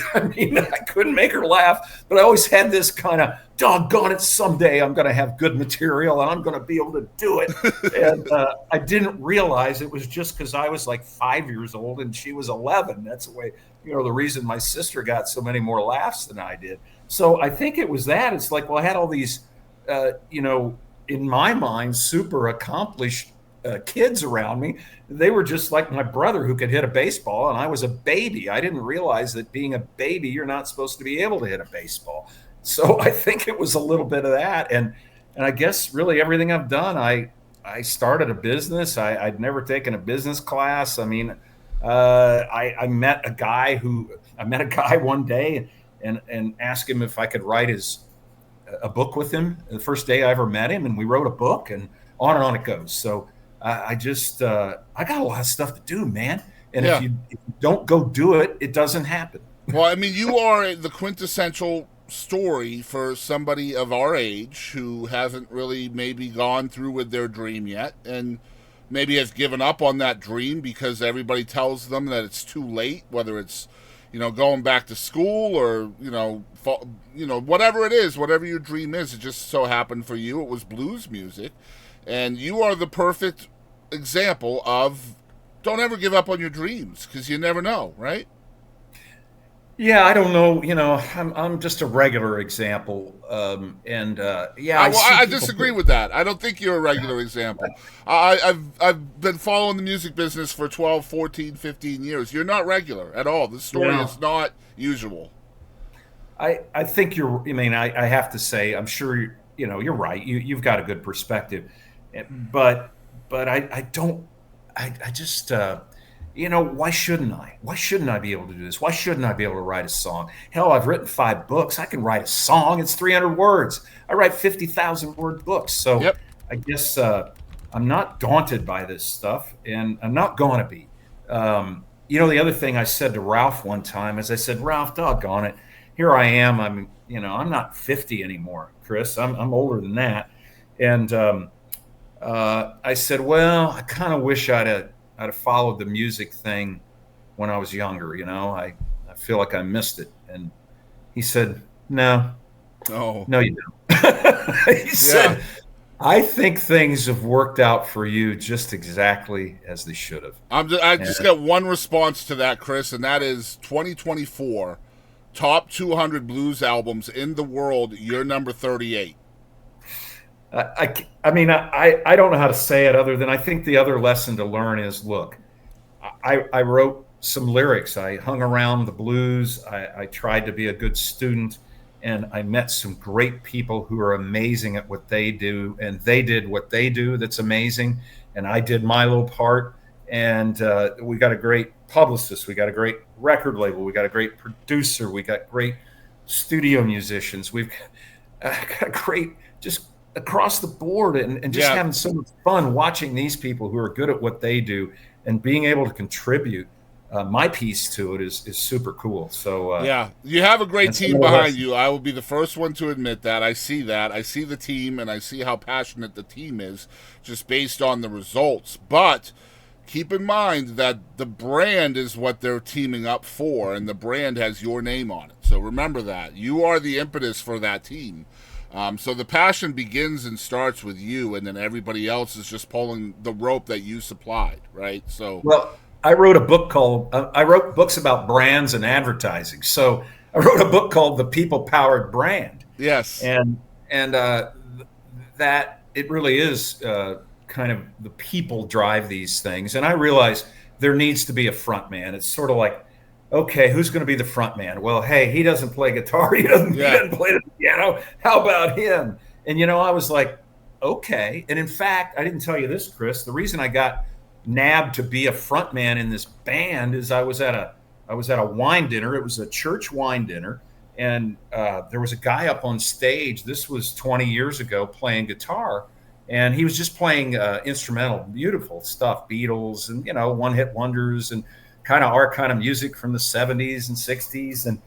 couldn't make her laugh, but I always had this kind of, doggone it, someday I'm going to have good material and I'm going to be able to do it. And I didn't realize it was just because I was like 5 years old and she was 11. That's the way, the reason my sister got so many more laughs than I did. So I think it was that. It's like, well, I had all these, in my mind, super accomplished kids around me. They were just like my brother who could hit a baseball, and I was a baby. I didn't realize that being a baby, you're not supposed to be able to hit a baseball. So I think it was a little bit of that. And I guess really everything I've done, I started a business. I'd never taken a business class. I mean, I met a guy one day and asked him if I could write a book with him the first day I ever met him, and we wrote a book, and on it goes. So I got a lot of stuff to do, man. And if you don't go do it, it doesn't happen. Well, I mean, you are the quintessential story for somebody of our age who hasn't really maybe gone through with their dream yet, and maybe has given up on that dream because everybody tells them that it's too late, whether it's going back to school or whatever it is, whatever your dream is. It just so happened for you it was blues music, and you are the perfect example of don't ever give up on your dreams, because you never know, right? Yeah, I don't know. I'm just a regular example. I disagree with that. I don't think you're a regular example. I've been following the music business for 12, 14, 15 years. You're not regular at all. The story is not usual. I think I have to say, I'm sure, you're right. You've got a good perspective, but I just, why shouldn't I? Why shouldn't I be able to do this? Why shouldn't I be able to write a song? Hell, I've written 5 books. I can write a song. It's 300 words. I write 50,000 word books. So I guess I'm not daunted by this stuff, and I'm not going to be. The other thing I said to Ralph one time is I said, Ralph, doggone it. Here I am. I'm not 50 anymore, Chris. I'm older than that. And I said, well, I kind of wish I'd have followed the music thing when I was younger. I feel like I missed it. And he said, no, you don't. He said, I think things have worked out for you just exactly as they should have. I just got one response to that, Chris, and that is 2024 top 200 blues albums in the world. You're number 38. I mean, I don't know how to say it other than I think the other lesson to learn is, look, I wrote some lyrics. I hung around the blues. I tried to be a good student. And I met some great people who are amazing at what they do. And they did what they do that's amazing. And I did my little part. And we got a great publicist. We got a great record label. We got a great producer. We got great studio musicians. We've got great, just across the board. And just having so much fun watching these people who are good at what they do and being able to contribute my piece to it is super cool. So you have a great team behind you. I will be the first one to admit that. I see the team, and I see how passionate the team is just based on the results. But keep in mind that the brand is what they're teaming up for, and the brand has your name on it. So remember that. You are the impetus for that team. So the passion begins and starts with you, and then everybody else is just pulling the rope that you supplied, right? So I wrote a book called, I wrote books about brands and advertising. So I wrote a book called The People Powered Brand. Yes. And that it really is kind of the people drive these things. And I realize there needs to be a front man. It's sort of like, okay, who's going to be the front man? Well, hey, he doesn't play guitar. He doesn't play the piano. How about him? And, I was like, okay. And in fact, I didn't tell you this, Chris, the reason I got nabbed to be a front man in this band is I was at a wine dinner. It was a church wine dinner, and there was a guy up on stage. This was 20 years ago, playing guitar, and he was just playing instrumental, beautiful stuff, Beatles and one-hit wonders and kind of our kind of music from the 70s and 60s. And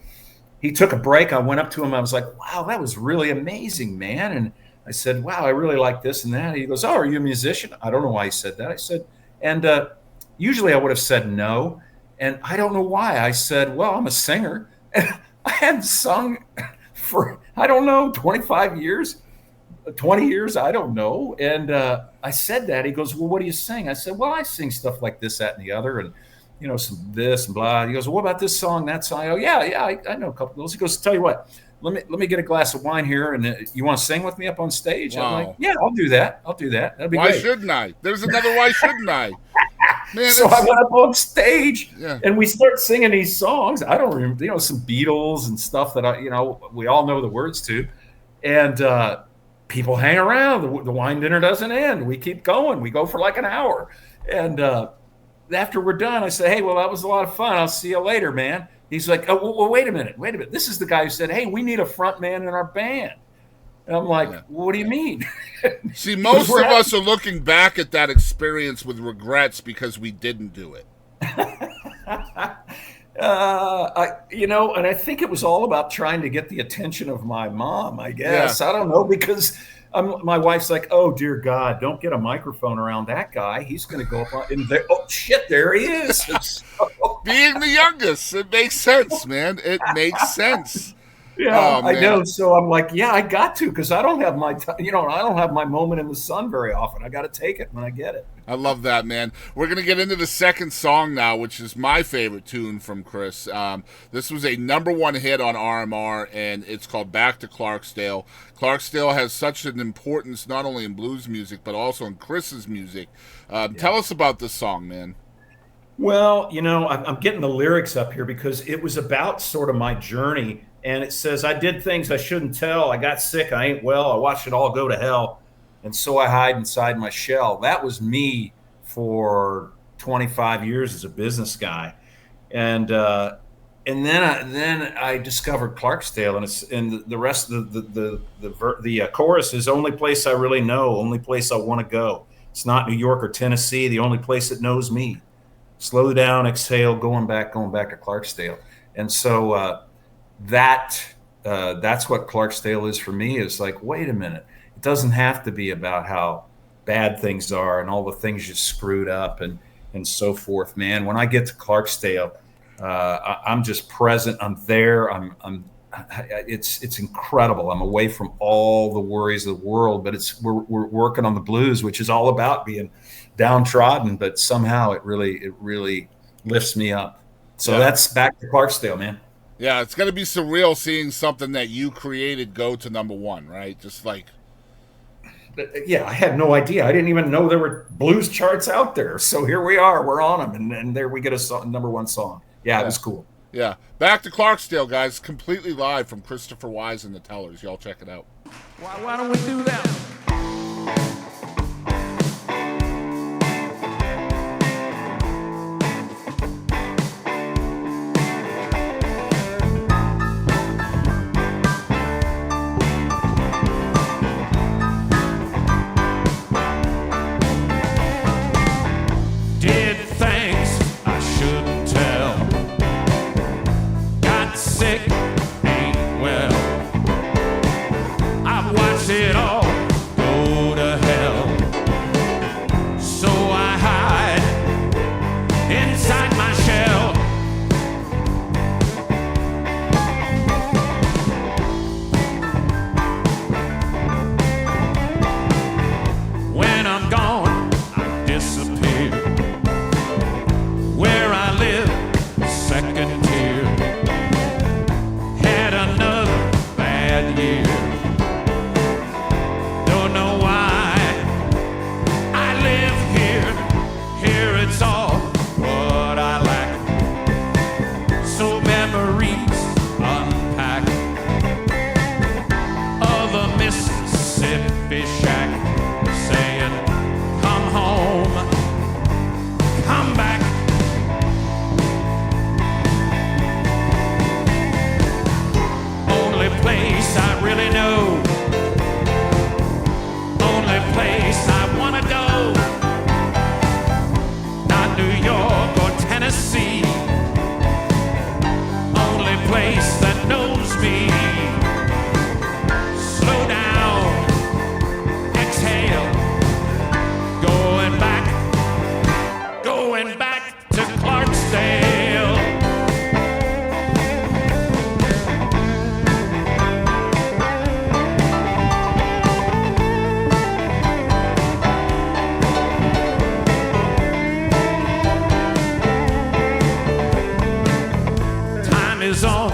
he took a break. I went up to him. I was like, wow, that was really amazing, man. And I said, wow, I really like this and that. He goes, oh, are you a musician? I don't know why he said that. I said, and usually I would have said no. And I don't know why. I said, well, I'm a singer. And I hadn't sung for, I don't know, 25 years, 20 years, I don't know. And I said that. He goes, well, what do you sing? I said, well, I sing stuff like this, that, and the other. And, some this and blah. He goes, well, what about this song, that song? I go, yeah, I know a couple of those. He goes, tell you what, let me get a glass of wine here, and you want to sing with me up on stage? Wow. I'm like, yeah, I'll do that. That'd be why great. Shouldn't I? There's another why shouldn't I? Man, so I went up on stage Yeah. and we start singing these songs. I don't remember, some Beatles and stuff that we all know the words to, and people hang around. The wine dinner doesn't end. We keep going. We go for like an hour, and after we're done, I say, hey, well, that was a lot of fun. I'll see you later, man. He's like, oh, well, wait a minute. This is the guy who said, hey, we need a front man in our band. And I'm like, well, what do you mean? See, most of us are looking back at that experience with regrets because we didn't do it. And I think it was all about trying to get the attention of my mom, I guess. Yeah. I don't know, because my wife's like, oh, dear God, don't get a microphone around that guy. He's going to go up and there. Oh, shit, there he is. Being the youngest, it makes sense, man. It makes sense. Yeah, I know. So I'm like, yeah, I got to, because I don't have my, I don't have my moment in the sun very often. I got to take it when I get it. I love that, man. We're going to get into the second song now, which is my favorite tune from Chris. This was a #1 hit on RMR, and it's called Back to Clarksdale. Clarksdale has such an importance not only in blues music, but also in Chris's music. Tell us about this song, man. Well, I'm getting the lyrics up here because it was about sort of my journey. And it says, I did things I shouldn't tell. I got sick. I ain't well. I watched it all go to hell. And so I hide inside my shell. That was me for 25 years as a business guy. And then I discovered Clarksdale, and the rest of the chorus is only place I really know, only place I want to go. It's not New York or Tennessee, the only place that knows me. Slow down, exhale, going back to Clarksdale. And so that's what Clarksdale is for me. Is like, wait a minute, it doesn't have to be about how bad things are and all the things you screwed up, and and so forth, man. When I get to Clarksdale, I'm just present. I'm there. It's incredible. I'm away from all the worries of the world, but we're working on the blues, which is all about being downtrodden, but somehow it really lifts me up. So that's back to Clarksdale, man. Yeah, it's going to be surreal seeing something that you created go to number one, right? Just like... Yeah, I had no idea. I didn't even know there were blues charts out there. So here we are. We're on them, and there we get a number one song. Yeah, it was cool. Yeah. Back to Clarksdale, guys. Completely live from Christopher Wyze and the Tellers. Y'all check it out. Why don't we do that? Did things I shouldn't tell. Got sick, ain't well. I've watched it all go to hell. So I hide inside my shell. When I'm gone, I disappear. Where I live, second tier. Had another bad year. Don't know why I live here. Here it's all what I lack. So memories unpack of a Mississippi shack, saying, come home, come back. Only place I really know, only place I wanna go, not New York or Tennessee, only place that knows me. Slow down, exhale, going back to Clarksdale. Time is on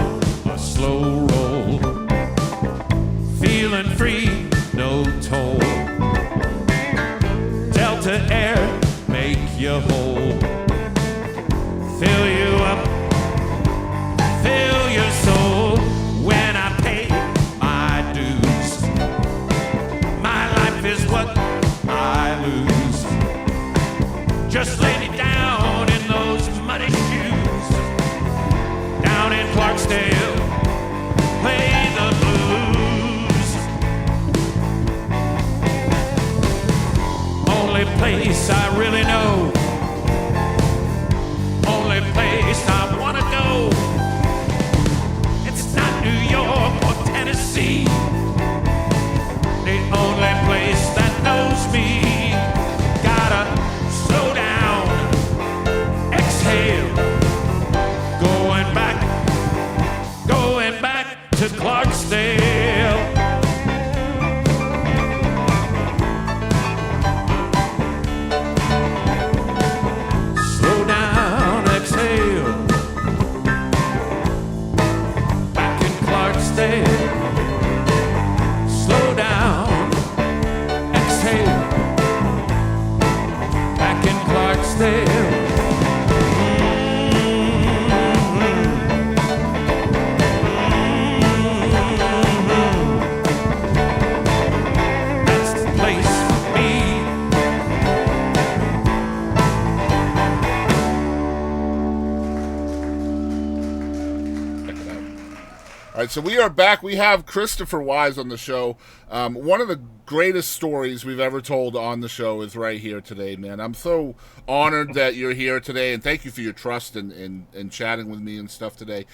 a slow roll, feeling free, no toll. Delta air, make you whole. Fill you up, fill your soul. When I pay my dues, my life is what I lose. Just lay me down in those muddy shoes. Down in Clarksdale, play the blues. Only place I really know, only place I wanna go. It's not New York or Tennessee, the only place that knows me. Gotta slow down, exhale, going back to Clarksdale. Slow down, exhale, back in Clarksdale. Slow down, exhale, back in Clarksdale. That's the place for me. Check it out. All right, so we are back. We have Christopher Wyze on the show. One of the greatest stories we've ever told on the show is right here today, man. I'm so honored that you're here today, and thank you for your trust and chatting with me and stuff today.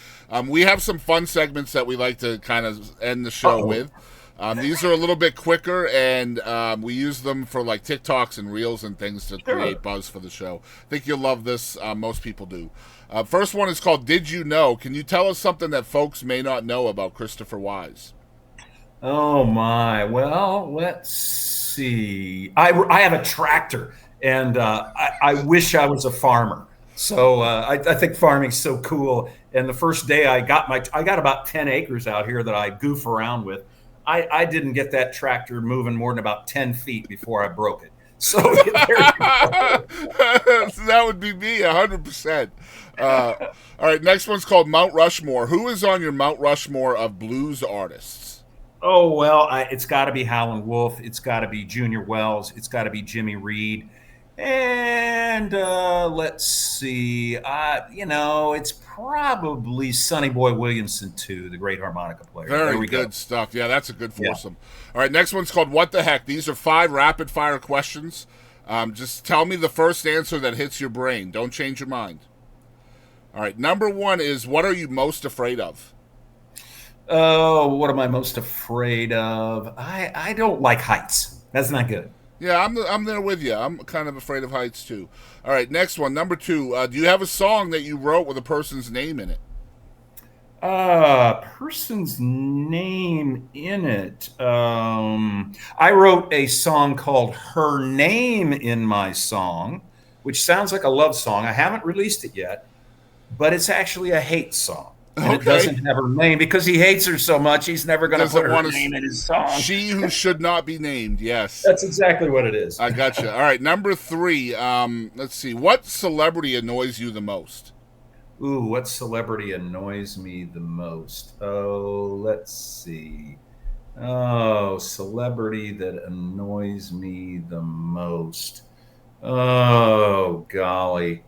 We have some fun segments that we like to kind of end the show with. These are a little bit quicker, and we use them for like TikToks and Reels and things to create buzz for the show. I think you'll love this. Most people do. First one is called Did You Know? Can you tell us something that folks may not know about Christopher Wyze? Oh, my. Well, let's see. I have a tractor, and I wish I was a farmer. So I think farming's so cool. And the first day I got about 10 acres out here that I goof around with. I didn't get that tractor moving more than about 10 feet before I broke it. So there you go. That would be me, 100%. All right, next one's called Mount Rushmore. Who is on your Mount Rushmore of blues artists? Oh, well, it's got to be Howlin' Wolf. It's got to be Junior Wells. It's got to be Jimmy Reed. And let's see. It's probably Sonny Boy Williamson, too, the great harmonica player. Very good stuff. Yeah, that's a good foursome. Yeah. All right, next one's called What the Heck? These are 5 rapid-fire questions. Just tell me the first answer that hits your brain. Don't change your mind. All right, number 1 is, what are you most afraid of? Oh, what am I most afraid of? I don't like heights. That's not good. Yeah, I'm there with you. I'm kind of afraid of heights, too. All right, next one, number 2. Do you have a song that you wrote with a person's name in it? Person's name in it. I wrote a song called Her Name in My Song, which sounds like a love song. I haven't released it yet, but it's actually a hate song. And it doesn't have her name because he hates her so much. He's never going to put her name in his song. She who should not be named. Yes, that's exactly what it is. I gotcha. All right, number 3. Let's see. What celebrity annoys you the most? Ooh, what celebrity annoys me the most? Oh, let's see. Oh, celebrity that annoys me the most. Oh, golly.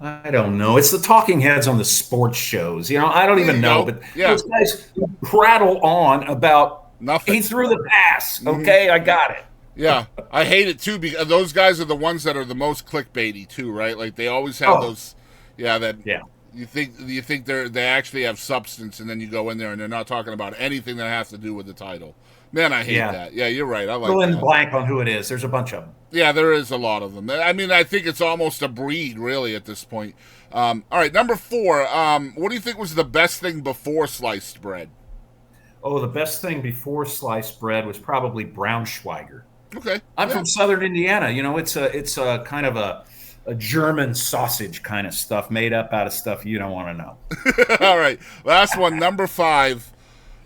I don't know. It's the talking heads on the sports shows. I don't even know. But those guys prattle on about nothing. He threw the pass. Okay, I got it. Yeah, I hate it too because those guys are the ones that are the most clickbaity too, right? Like they always have those. You think they actually have substance, and then you go in there and they're not talking about anything that has to do with the title. Man, I hate that. Yeah, you're right. I like fill in blank on who it is. There's a bunch of them. Yeah, there is a lot of them. I mean, I think it's almost a breed, really, at this point. All right, number 4. What do you think was the best thing before sliced bread? Oh, the best thing before sliced bread was probably Braunschweiger. Okay. I'm from Southern Indiana. It's a kind of a German sausage kind of stuff made up out of stuff you don't want to know. All right, last one, number 5.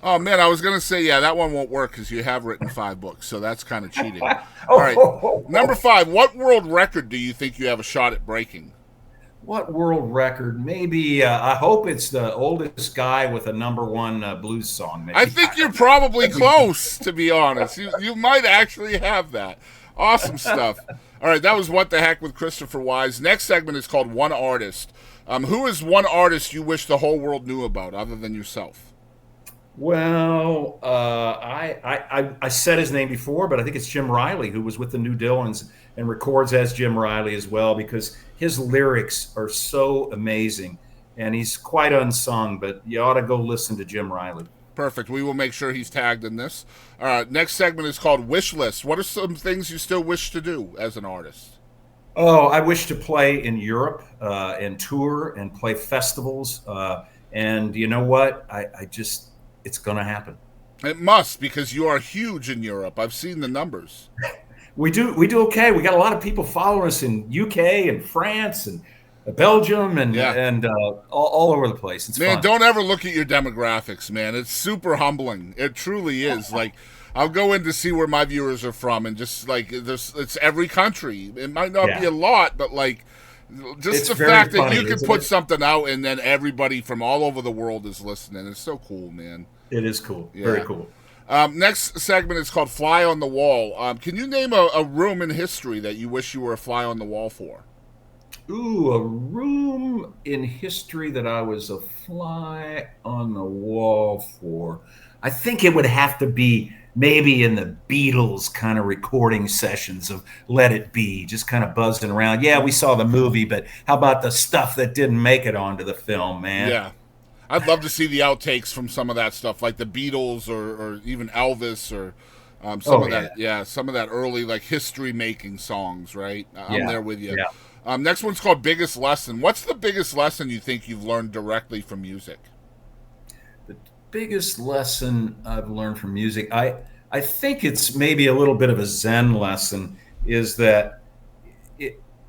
Oh, man, I was going to say, that one won't work because you have written 5 books, so that's kind of cheating. All right, number 5, what world record do you think you have a shot at breaking? What world record? Maybe, I hope it's the oldest guy with a number 1 blues song. Maybe. I think you're probably close, to be honest. You might actually have that. Awesome stuff. All right, that was What the Heck with Christopher Wyze. Next segment is called One Artist. Who is one artist you wish the whole world knew about other than yourself? Well, I said his name before, but I think it's Jim Riley, who was with the New Dillons and records as Jim Riley as well, because his lyrics are so amazing, and he's quite unsung, but you ought to go listen to Jim Riley. Perfect. We will make sure he's tagged in this. Next segment is called Wish List. What are some things you still wish to do as an artist? Oh, I wish to play in Europe and tour and play festivals. And you know what? It's going to happen. It must, because you are huge in Europe. I've seen the numbers. We do okay. We got a lot of people following us in UK and France and Belgium and all over the place. It's man, fun. Don't ever look at your demographics, man. It's super humbling. It truly is. Like, I'll go in to see where my viewers are from, and just like it's every country. It might not be a lot, but like just it's the fact that funny, you can put something out and then everybody from all over the world is listening. It's so cool, man. It is cool. Yeah. Very cool. Next segment is called Fly on the Wall. Can you name a room in history that you wish you were a fly on the wall for? Ooh, a room in history that I was a fly on the wall for. I think it would have to be maybe in the Beatles kind of recording sessions of Let It Be, just kind of buzzing around. Yeah, we saw the movie, but how about the stuff that didn't make it onto the film, man? Yeah. I'd love to see the outtakes from some of that stuff, like the Beatles or even Elvis or some Oh of yeah, that. Yeah, some of that early like history making songs. Right, I'm yeah, there with you. yeah. Next one's called Biggest Lesson. What's the biggest lesson you think you've learned directly from music? The biggest lesson I've learned from music, I think it's maybe a little bit of a Zen lesson, is that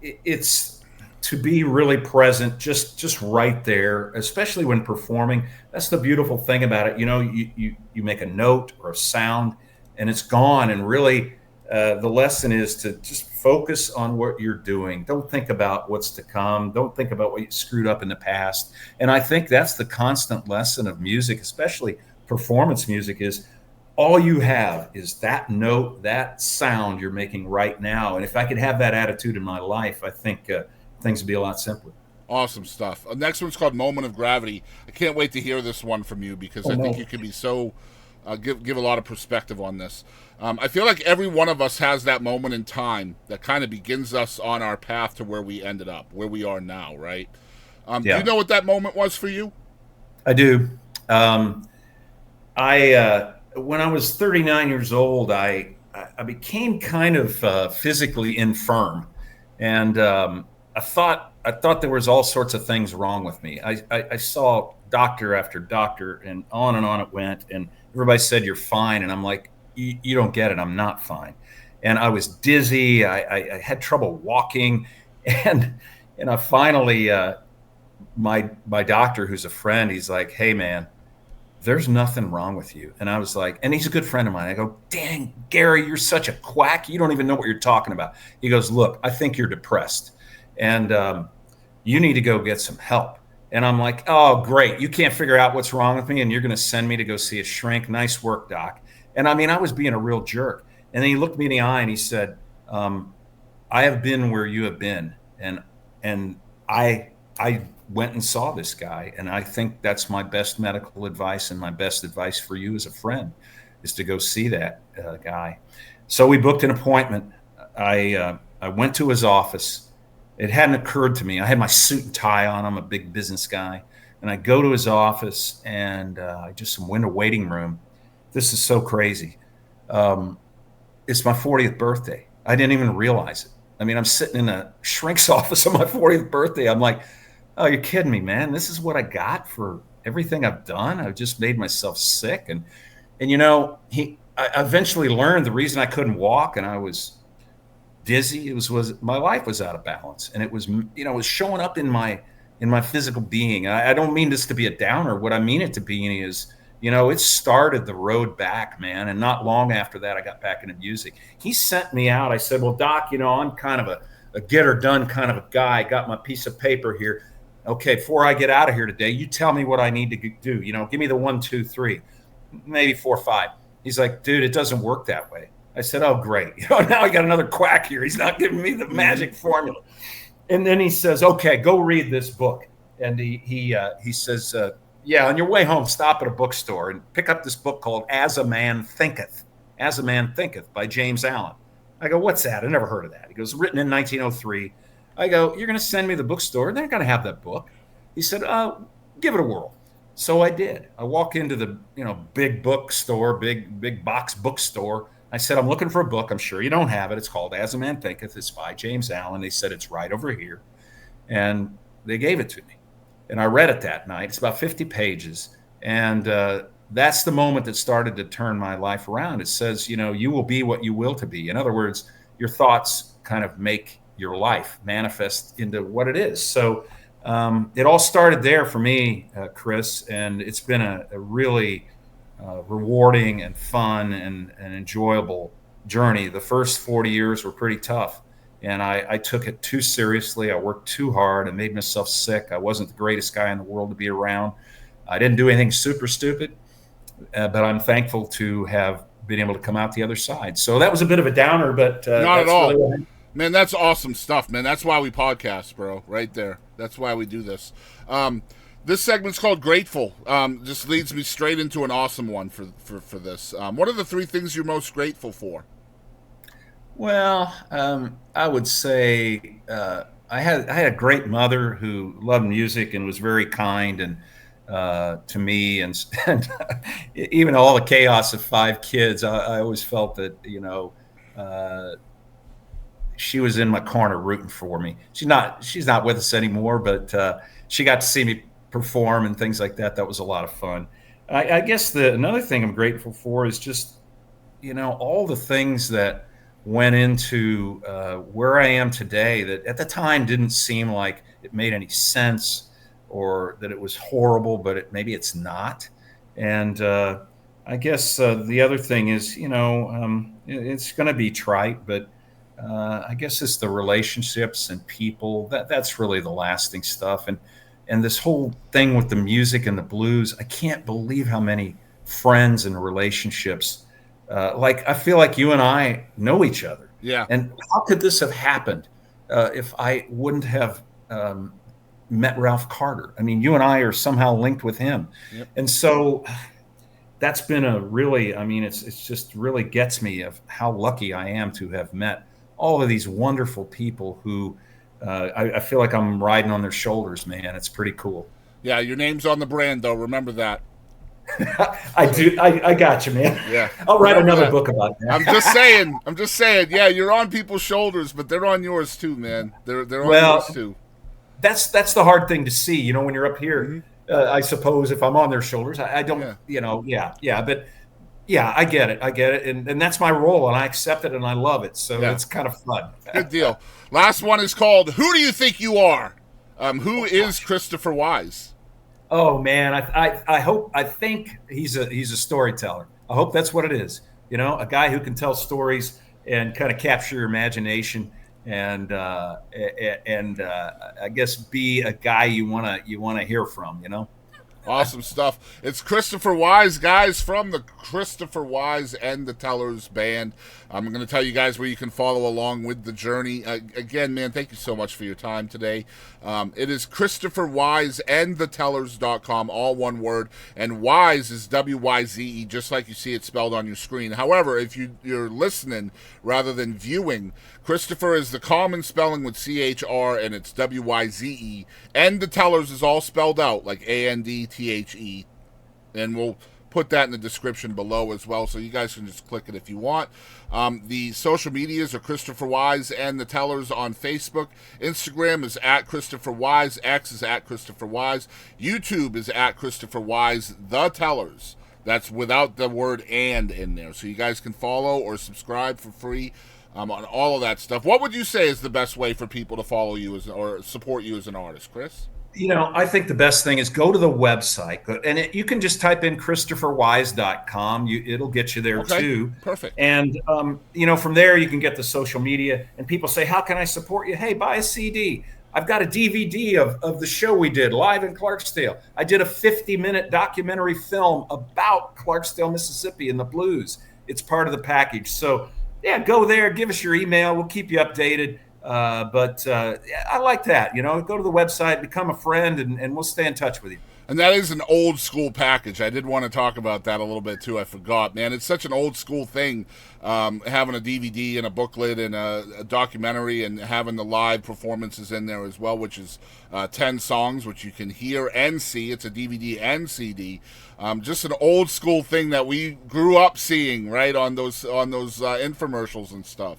it's to be really present, just right there, especially when performing. That's the beautiful thing about it. You make a note or a sound, and it's gone. And really, the lesson is to just focus on what you're doing. Don't think about what's to come. Don't think about what you screwed up in the past. And I think that's the constant lesson of music, especially performance music, is all you have is that note, that sound you're making right now. And if I could have that attitude in my life, I think things would be a lot simpler. Awesome stuff. Next one's called Moment of Gravity. I can't wait to hear this one from you because Oh, I think no. you can be so give a lot of perspective on this. I feel like every one of us has that moment in time that kind of begins us on our path to where we ended up, where we are now, right? Do you Yeah, know what that moment was for you? I do. I When I was 39 years old, I became kind of physically infirm, and I thought there was all sorts of things wrong with me. I saw doctor after doctor, and on it went, and everybody said you're fine, and I'm like, you don't get it, I'm not fine. And I was dizzy. I had trouble walking, and I finally my doctor, who's a friend, he's like, hey man, there's nothing wrong with you. And I was like, and he's a good friend of mine. I go, dang, Gary, you're such a quack. You don't even know what you're talking about. He goes, look, I think you're depressed, and you need to go get some help. And I'm like, oh, great. You can't figure out what's wrong with me, and you're going to send me to go see a shrink. Nice work, doc. And I mean, I was being a real jerk. And then he looked me in the eye and he said, I have been where you have been. And I went and saw this guy, and I think that's my best medical advice, and my best advice for you as a friend is to go see that guy. So we booked an appointment. I went to his office. It hadn't occurred to me. I had my suit and tie on. I'm a big business guy, and I go to his office, and I just went to waiting room. This is so crazy. Um, it's my 40th birthday. I didn't even realize it. I mean, I'm sitting in a shrink's office on my 40th birthday. I'm like, oh, you're kidding me, man. This is what I got for everything I've done. I've just made myself sick. And I eventually learned the reason I couldn't walk and I was dizzy. It was my life was out of balance. And it was, it was showing up in my physical being. I don't mean this to be a downer. What I mean it to be is, it started the road back, man. And not long after that, I got back into music. He sent me out. I said, well, doc, I'm kind of a get her done kind of a guy. I got my piece of paper here. Okay, before I get out of here today, you tell me what I need to do. Give me the 1, 2, 3, maybe 4, 5. He's like, dude, it doesn't work that way. I said, oh, great. Now I got another quack here. He's not giving me the magic formula. And then he says, okay, go read this book. And he says, yeah, on your way home, stop at a bookstore and pick up this book called As a Man Thinketh. As a Man Thinketh by James Allen. I go, what's that? I never heard of that. He goes, written in 1903. I go, you're going to send me to the bookstore? They're going to have that book. He said, give it a whirl. So I did. I walk into the, big bookstore, big box bookstore. I said, I'm looking for a book. I'm sure you don't have it. It's called As a Man Thinketh. It's by James Allen. They said, it's right over here. And they gave it to me. And I read it that night. It's about 50 pages. And that's the moment that started to turn my life around. It says, you will be what you will to be. In other words, your thoughts kind of make your life manifest into what it is. So it all started there for me, Chris, and it's been a really rewarding and fun and enjoyable journey. The first 40 years were pretty tough, and I took it too seriously. I worked too hard and made myself sick. I wasn't the greatest guy in the world to be around. I didn't do anything super stupid, but I'm thankful to have been able to come out the other side. So that was a bit of a downer, but Not at all. Really Man, that's awesome stuff, man. That's why we podcast, bro, right there. That's why we do this. This segment's called Grateful. Just leads me straight into an awesome one for this. What are the 3 things you're most grateful for? Well, I would say I had a great mother who loved music and was very kind, to me, and even all the chaos of 5 kids, I always felt that, she was in my corner rooting for me. She's not with us anymore, but she got to see me perform and things like that. That was a lot of fun. I guess another thing I'm grateful for is just, all the things that went into where I am today that at the time didn't seem like it made any sense or that it was horrible, but maybe it's not. And I guess the other thing is, it's going to be trite, but I guess it's the relationships and people that's really the lasting stuff. And this whole thing with the music and the blues, I can't believe how many friends and relationships, I feel like you and I know each other. Yeah. And how could this have happened if I wouldn't have met Ralph Carter? I mean, you and I are somehow linked with him. Yep. And so that's been it's just really gets me of how lucky I am to have met all of these wonderful people who I feel like I'm riding on their shoulders, man. It's pretty cool. Yeah, your name's on the brand, though. Remember that. I do. I got you, man. Yeah, I'll write another book about that. I'm just saying. Yeah, you're on people's shoulders, but they're on yours too, man. They're on yours too. That's the hard thing to see, when you're up here. Mm-hmm. I suppose if I'm on their shoulders, I don't. Yeah. But yeah, I get it, and that's my role, and I accept it, and I love it. So it's kind of fun. Good deal. Last one is called "Who Do You Think You Are?" Who is Christopher Wyze? Oh man, I think he's a storyteller. I hope that's what it is. A guy who can tell stories and kind of capture your imagination, and I guess be a guy you wanna hear from. Awesome stuff. It's Christopher Wyze, guys, from the Christopher Wyze and the Tellers band. I'm going to tell you guys where you can follow along with the journey. Again, man, thank you so much for your time today. It is Christopher Wyze and thetellers.com, all one word. And Wyze is W-Y-Z-E, just like you see it spelled on your screen. However, if you're listening rather than viewing, Christopher is the common spelling with C-H-R, and it's W-Y-Z-E. And the Tellers is all spelled out, like A-N-D-T-H-E. And we'll put that in the description below as well, so you guys can just click it if you want. The social medias are Christopher Wyze and the Tellers on Facebook. Instagram is at Christopher Wyze. X is at Christopher Wyze. YouTube is at Christopher Wyze, the Tellers. That's without the word "and" in there. So you guys can follow or subscribe for free on all of that stuff. What would you say is the best way for people to follow you or support you as an artist, Chris? I think the best thing is go to the website, and you can just type in ChristopherWyze.com. It'll get you there too. Perfect. And from there you can get the social media. And people say, "How can I support you?" Hey, buy a CD. I've got a DVD of the show we did live in Clarksdale. I did a 50-minute documentary film about Clarksdale, Mississippi, and the blues. It's part of the package. So yeah, go there, give us your email. We'll keep you updated. But I like that. Go to the website, become a friend, and we'll stay in touch with you. And that is an old school package. I did want to talk about that a little bit too. I forgot, man. It's such an old school thing, having a DVD and a booklet and a documentary and having the live performances in there as well, which is 10 songs, which you can hear and see. It's a DVD and CD. Just an old school thing that we grew up seeing, right, on those infomercials and stuff.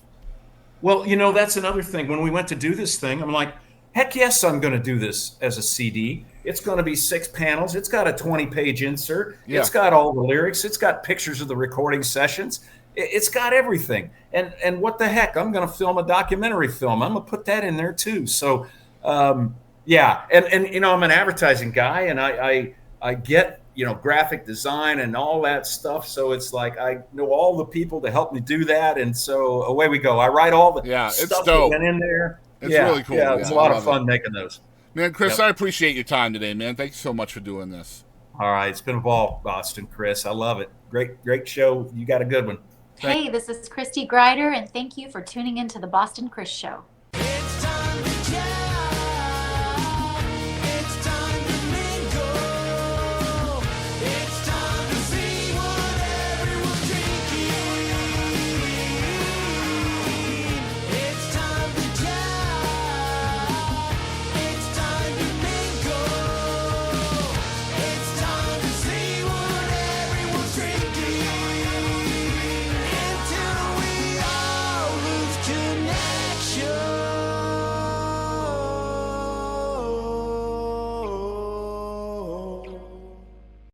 Well, that's another thing. When we went to do this thing, I'm like, heck yes, I'm going to do this as a CD. It's going to be 6 panels. It's got a 20-page insert. Yeah. It's got all the lyrics. It's got pictures of the recording sessions. It's got everything. And what the heck? I'm going to film a documentary film. I'm going to put that in there too. So, yeah. And I'm an advertising guy, and I get, graphic design and all that stuff. So it's like I know all the people to help me do that. And so away we go. I write all the stuff that went in there. It's really cool. Yeah, it was a lot of fun making those. Man, Chris, I appreciate your time today, man. Thank you so much for doing this. All right. It's been a ball, Boston, Chris. I love it. Great show. You got a good one. Hey, this is Christy Grider, and thank you for tuning into the Boston Chris Show.